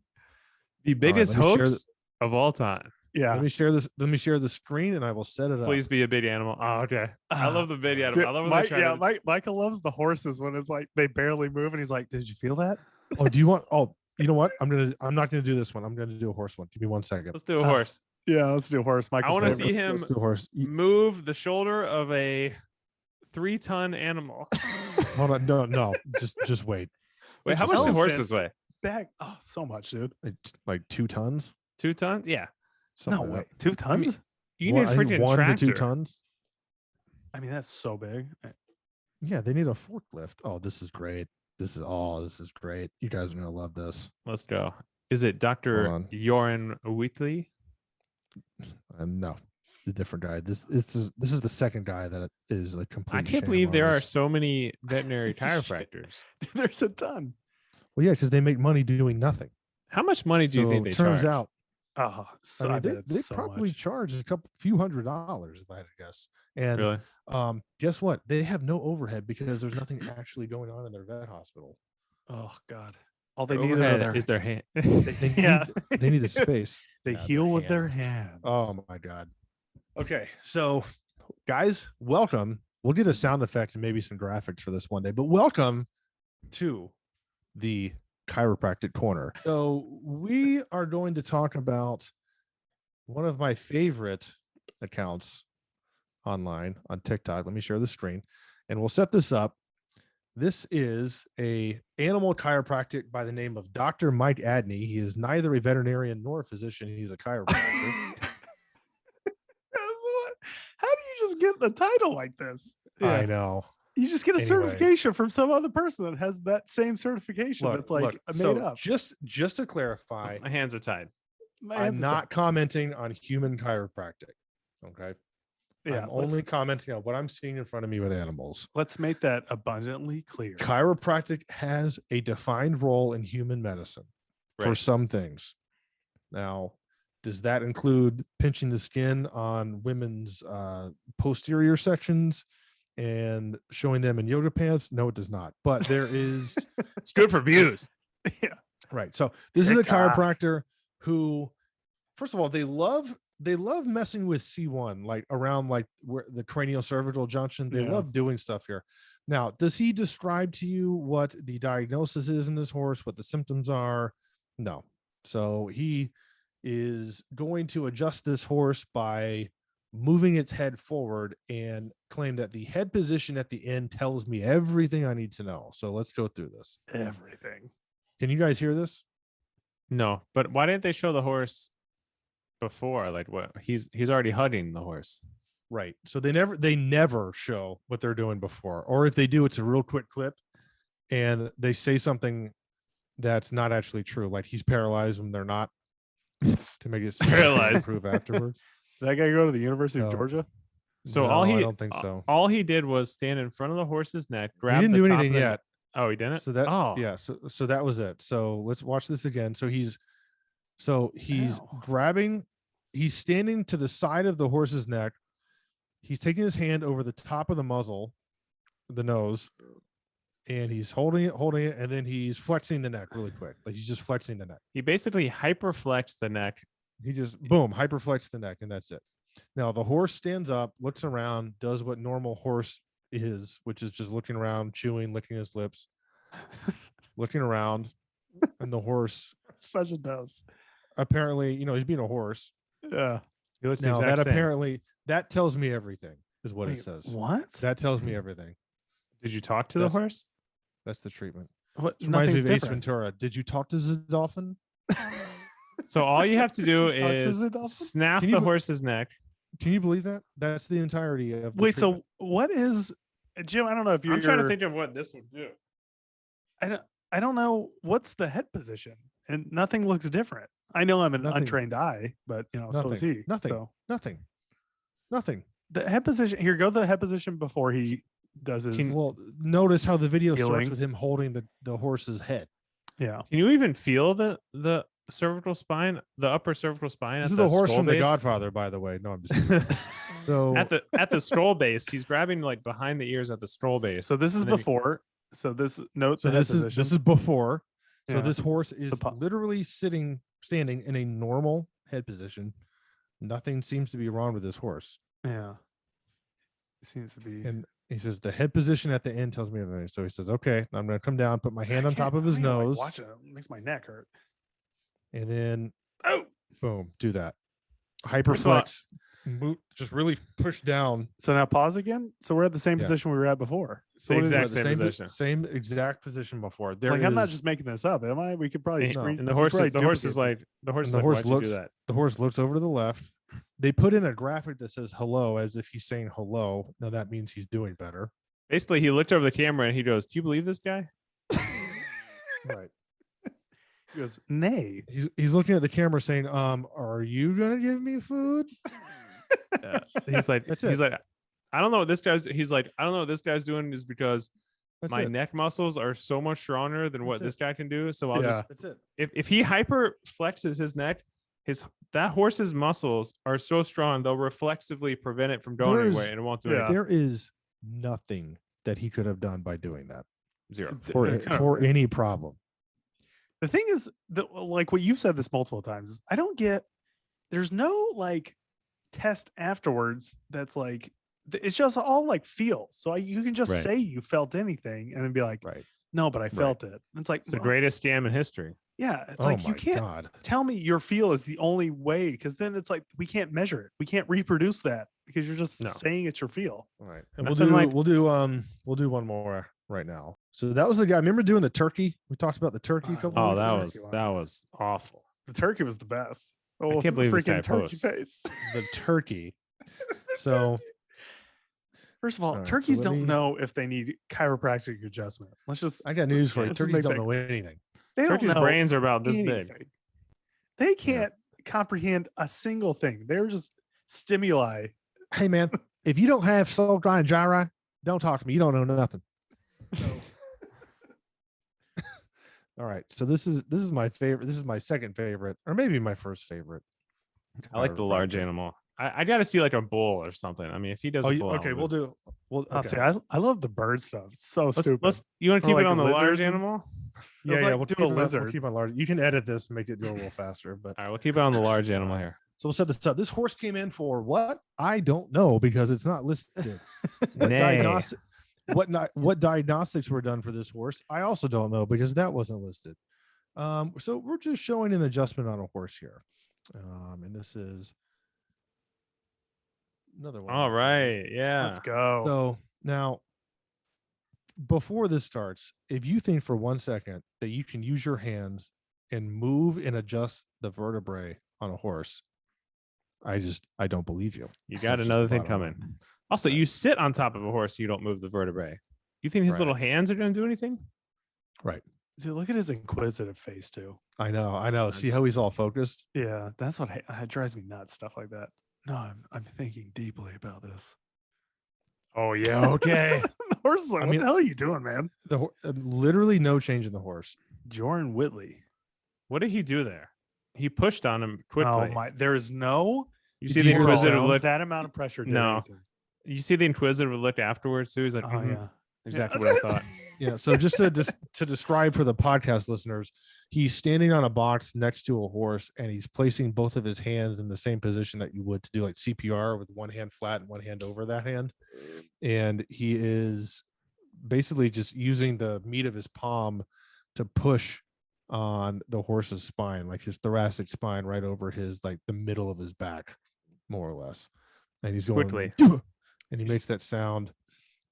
The biggest let me share hoax of all time. Yeah. Let me share this. Let me share the screen, and I will set it up. Please be a big animal. Oh, okay. I love the big animal. Dude, I love when they try to... Michael loves the horses when it's like they barely move, and he's like, "Did you feel that?" Oh, do you want? Oh, you know what? I'm not gonna do this one. I'm gonna do a horse one. Give me 1 second. Let's do a horse. Yeah, let's do a horse. I want to see Let's him do a horse. move the shoulder of a 3-ton animal. Hold on. No. Just wait. Wait, how much do horses weigh? Back. Oh, so much, dude. Like 2 tons. 2 tons? Yeah. Something No like way. 2 tons? mean, You need a I think freaking 1 tractor. to 2 tons. I mean, that's so big. Yeah, they need a forklift. Oh, this is great. This is great. You guys are gonna love this. Let's go. Is it Dr. on. Joran Wheatley? No, the different guy. This is the second guy that is like complete. I can't believe there are so many veterinary chiropractors. There's a ton. Well, yeah, because they make money doing nothing. How much money do you think they turns charge? out? Oh, so I mean, they probably charge a few $100s if I had to guess. And Really? guess what? They have no overhead because there's nothing actually going on in their vet hospital. Oh God! All they Their need overhead is their hand. They need a space. They Yeah, heal their with their hands. hands. Oh my God. Okay, so guys, welcome. We'll get a sound effect and maybe some graphics for this one day, but welcome to the Chiropractic Corner. So we are going to talk about one of my favorite accounts online on TikTok. Let me share the screen and we'll set this up. This is a animal chiropractic by the name of Dr. Mike Adney. He is neither a veterinarian nor a physician. He's a chiropractor. How do you just get the title like this? I know. You just get a certification from some other person that has that same certification. That's like made up. Just to clarify, My hands are tied. I'm not commenting on human chiropractic. Okay. Yeah, I'm only commenting on what I'm seeing in front of me with animals. Let's make that abundantly clear. Chiropractic has a defined role in human medicine for some things. Now, does that include pinching the skin on women's posterior sections and showing them in yoga pants? No, it does not. But there is. It's good for views. Yeah. Right. So this is a chiropractor who, first of all, they love messing with C1, like around like where the cranial cervical junction. They love doing stuff here. Now, does he describe to you what the diagnosis is in this horse, what the symptoms are? No. So he is going to adjust this horse by moving its head forward and claim that the head position at the end tells me everything I need to know. So let's go through this. Everything. Can you guys hear this? No, but why didn't they show the horse before? Like what? He's already hugging the horse. Right. So they never show what they're doing before, or if they do, it's a real quick clip and they say something that's not actually true. Like he's paralyzed when they're not, to make it Paralyzed. prove afterwards. Did that guy go to the University of No. Georgia? So No, I don't think so. All he did was stand in front of the horse's neck, He grab didn't the do top anything of the- yet. Oh, he didn't. So that Oh, yeah. So that was it. So let's watch this again. So he's Ow. grabbing. He's standing to the side of the horse's neck. He's taking his hand over the top of the muzzle, the nose, and he's holding it, and then he's flexing the neck really quick. Like he's just flexing the neck. he basically hyperflexed the neck. He just boom, hyperflex the neck, and that's it. Now the horse stands up, looks around, does what normal horse is, which is just looking around, chewing, licking his lips, looking around, and the horse Such a dose. apparently, he's being a horse. Yeah. He looks the Now exact that same. apparently that tells me everything, is what it Wait, says. What? That tells me everything. Did you talk to the That's- horse? That's the treatment. What? This reminds me Nothing's of Ace different. Ventura. Did you talk to the dolphin? So all you have to do Talk to is the dolphin? snap Can you the be- horse's neck. Can you believe that? That's the entirety of the Wait, treatment. so what is Jim? I don't know if you're I'm trying to think of what this would do. I don't know what's the head position, and nothing looks different. I know I'm an Nothing. untrained eye, but so is he. Nothing. So Nothing. the head position here. Go to the head position before he does his. Well, notice how the video starts Healing. with him holding the horse's head. Yeah. Can you even feel the cervical spine, the upper cervical spine? This at is the horse skull from The base? Godfather, by the way. No, I'm just kidding. So at the skull base. He's grabbing like behind the ears at the skull base. So this is and then before. So this note. so the head this is position. before. So Yeah. this horse is po- literally standing in a normal head position. Nothing seems to be wrong with this horse. Yeah. Seems to be. And he says the head position at the end tells me everything. So he says, okay, I'm going to come down, put my hand I on top of his can't, like, nose, watch it. It makes my neck hurt. and then Oh, boom, do that. First of all- Hyperflex, just really push down. so now pause again. So we're at the same Yeah. position we were at before. It's the what is it? exact same position. Same exact position before. There Like, I'm not is- just making this up, am I? We could probably And, screen. and the we horse, probably the horse is duplicate like, the horse and is the like, horse why'd looks you do that? the horse looks over to the left. They put in a graphic that says hello as if he's saying hello. Now that means he's doing better. Basically, he looked over the camera and he goes, "Do you believe this guy?" Right. He goes, nay. He's looking at the camera saying, are you gonna give me food? He's like, That's he's it. like, I don't know what this guy's. He's like, I don't know what this guy's doing is because That's my it. neck muscles are so much stronger than what That's this it. guy can do. So I'll Yeah. just That's it. if he hyper flexes his neck, that horse's muscles are so strong they'll reflexively prevent it from going There's- anywhere and it won't do Yeah. anything. There is nothing that he could have done by doing that Zero. for any problem. The thing is that, like what you've said this multiple times, is I don't get. There's no like test afterwards that's like it's just all like feel. So you can just Right. say you felt anything and then be like, Right. no, but I felt it. And it's like, It's the well, greatest scam in history. yeah, it's Oh like my you can't God. tell me your feel is the only way because then it's like we can't measure it. We can't reproduce that because you're just No. saying it's your feel. All right. And Nothing like- we'll do one more right now. So that was the guy. Remember doing the turkey? We talked about the turkey a couple Oh, weeks that ago? was turkey one. awful. The turkey was the best. Oh, can't believe this freaking guy turkey posts. face. the turkey. So First of all, All right, so turkeys let don't me- know if they need chiropractic adjustment. Let's just I got news for you. let's just Turkeys make don't that- know anything. they don't Turkey's know brains are about this big. anything. They can't comprehend a single thing. They're just stimuli. Hey man, if you don't have soul grind gyri, don't talk to me. You don't know nothing. All right. So this is my favorite. This is my second favorite, or maybe my first favorite. I like the large chiropractor. animal. I got to see like a bull or something. I mean, if he does Oh, a bull, okay. We'll do. Well, I'll okay. say I love the bird stuff. It's so Let's stupid. you want to Or keep like it on the large lizards and- animal? Yeah, like We'll do keep, a it on, we'll lizard. keep on large. You can edit this and make it go a little faster, but All right, we'll keep it on the large animal here. so we'll set this up. This horse came in for what? I don't know because it's not listed. What Nay. what diagnostics were done for this horse? I also don't know because that wasn't listed. So we're just showing an adjustment on a horse here. And this is another one. All right, yeah. Let's go. So now, before this starts, if you think for 1 second that you can use your hands and move and adjust the vertebrae on a horse, I don't believe you. You got That's just another the thing bottom coming. line. Also, you sit on top of a horse, you don't move the vertebrae. You think his Right. little hands are going to do anything? Right. Dude, look at his inquisitive face too. I know. See how he's all focused? Yeah, that's what it drives me nuts. Stuff like that. No, I'm thinking deeply about this. Oh yeah, okay. The horse is like, I what mean- the hell are you doing, man? Literally no change in the horse. Jordan Whitley. What did he do there? He pushed on him quickly. Oh my! There is no. You Did see you the hear the inquisitive sound? look. That amount of pressure. Did No. anything. You see the inquisitive look afterwards too. He's like, Oh "Mhm, yeah. exactly what I thought." Yeah. So just to describe for the podcast listeners, he's standing on a box next to a horse and he's placing both of his hands in the same position that you would to do like CPR with one hand flat and one hand over that hand. And he is basically just using the meat of his palm to push on the horse's spine, like his thoracic spine right over his like the middle of his back, more or less. And he's going Quickly. and he makes that sound,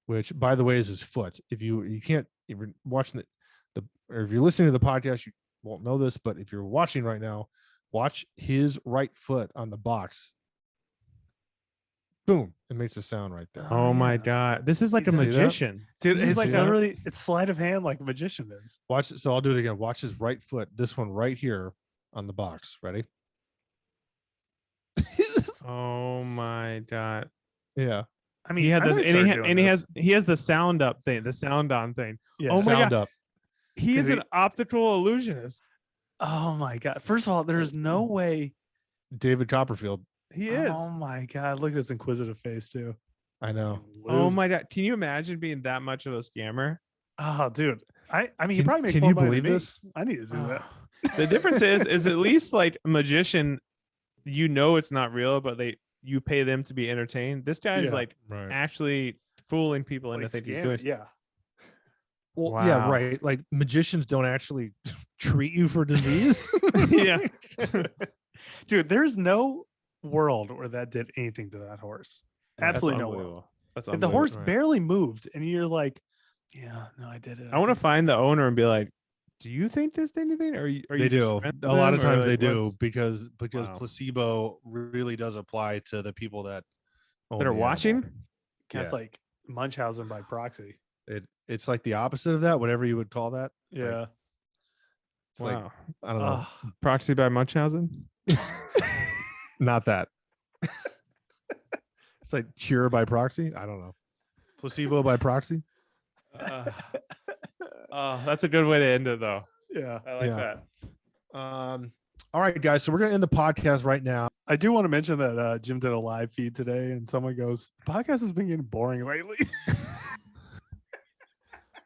which by the way is his foot. If you can't, if you're watching the or if you're listening to the podcast, you won't know this, but if you're watching right now, watch his right foot on the box. Boom, it makes a sound right there. Oh my yeah. god, this is like a You see that? magician. Dude, This is it's like like a- literally it's sleight of hand like a magician is. Watch it. So I'll do it again. Watch his right foot, this one right here on the box. Ready? Oh my god. Yeah. I mean, He had I this, might and start he, doing and he this. has the sound up thing, the sound on thing. Yeah. Oh my Sound God. up. He is he- an optical illusionist. Oh my god! First of all, there's no way. David Copperfield. He is. Oh my god! Look at his inquisitive face too. I know. Oh my god, can you imagine being that much of a scammer? Oh, dude. I mean, he probably makes Can more you money believe than me. this? I need to do that. The difference is at least like a magician, you know it's not real, but you pay them to be entertained. This guy's Yeah. like Right. actually fooling people Like into thinking he's scam doing. it, yeah. Well, yeah, Wow. right. Like magicians don't actually treat you for disease. Yeah. Dude, there's no world where that did anything to that horse. Right. Absolutely That's no world. unbelievable. That's If the unbelievable. horse Right. barely moved and you're like, yeah, no, I did it. I want to think find the owner and be like, "Do you think this did anything? Or are you They just do. friends A with lot them, of or, times they like, do what's- because Wow. placebo really does apply to the people that own that are the animal. watching?" That's Yeah. like Munchausen by proxy. It's like the opposite of that, whatever you would call that. Yeah. It's like Wow. I don't know. Proxy by Munchausen. Not that. It's like cure by proxy. I don't know. Placebo by proxy. That's a good way to end it, though. Yeah. I like Yeah. that. All right, guys. So we're gonna end the podcast right now. I do want to mention that Jim did a live feed today and someone goes, the podcast has been getting boring lately.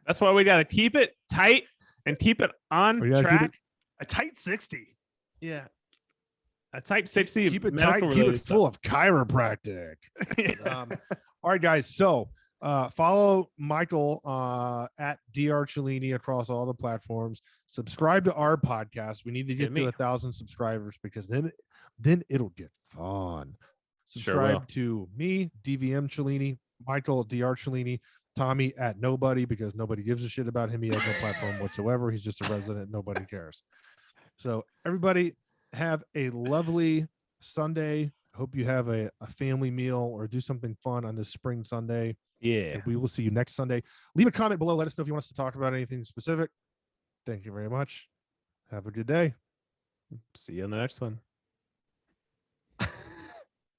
That's why we got to keep it tight and keep it on We gotta keep track. A tight 60. Yeah. A tight 60. Keep it tight. Keep it full of chiropractic. All right, guys. So follow Michael at Dr. Cellini across all the platforms. Subscribe to our podcast. We need to get to 1,000 subscribers because then it'll get fun. Subscribe to me, DVM Cellini, Michael Dr. Cellini, Tommy at Nobody because nobody gives a shit about him. He has no platform whatsoever. He's just a resident. Nobody cares. So everybody have a lovely Sunday. Hope you have a family meal or do something fun on this spring Sunday. Yeah. And we will see you next Sunday. Leave a comment below. Let us know if you want us to talk about anything specific. Thank you very much. Have a good day. See you on the next one.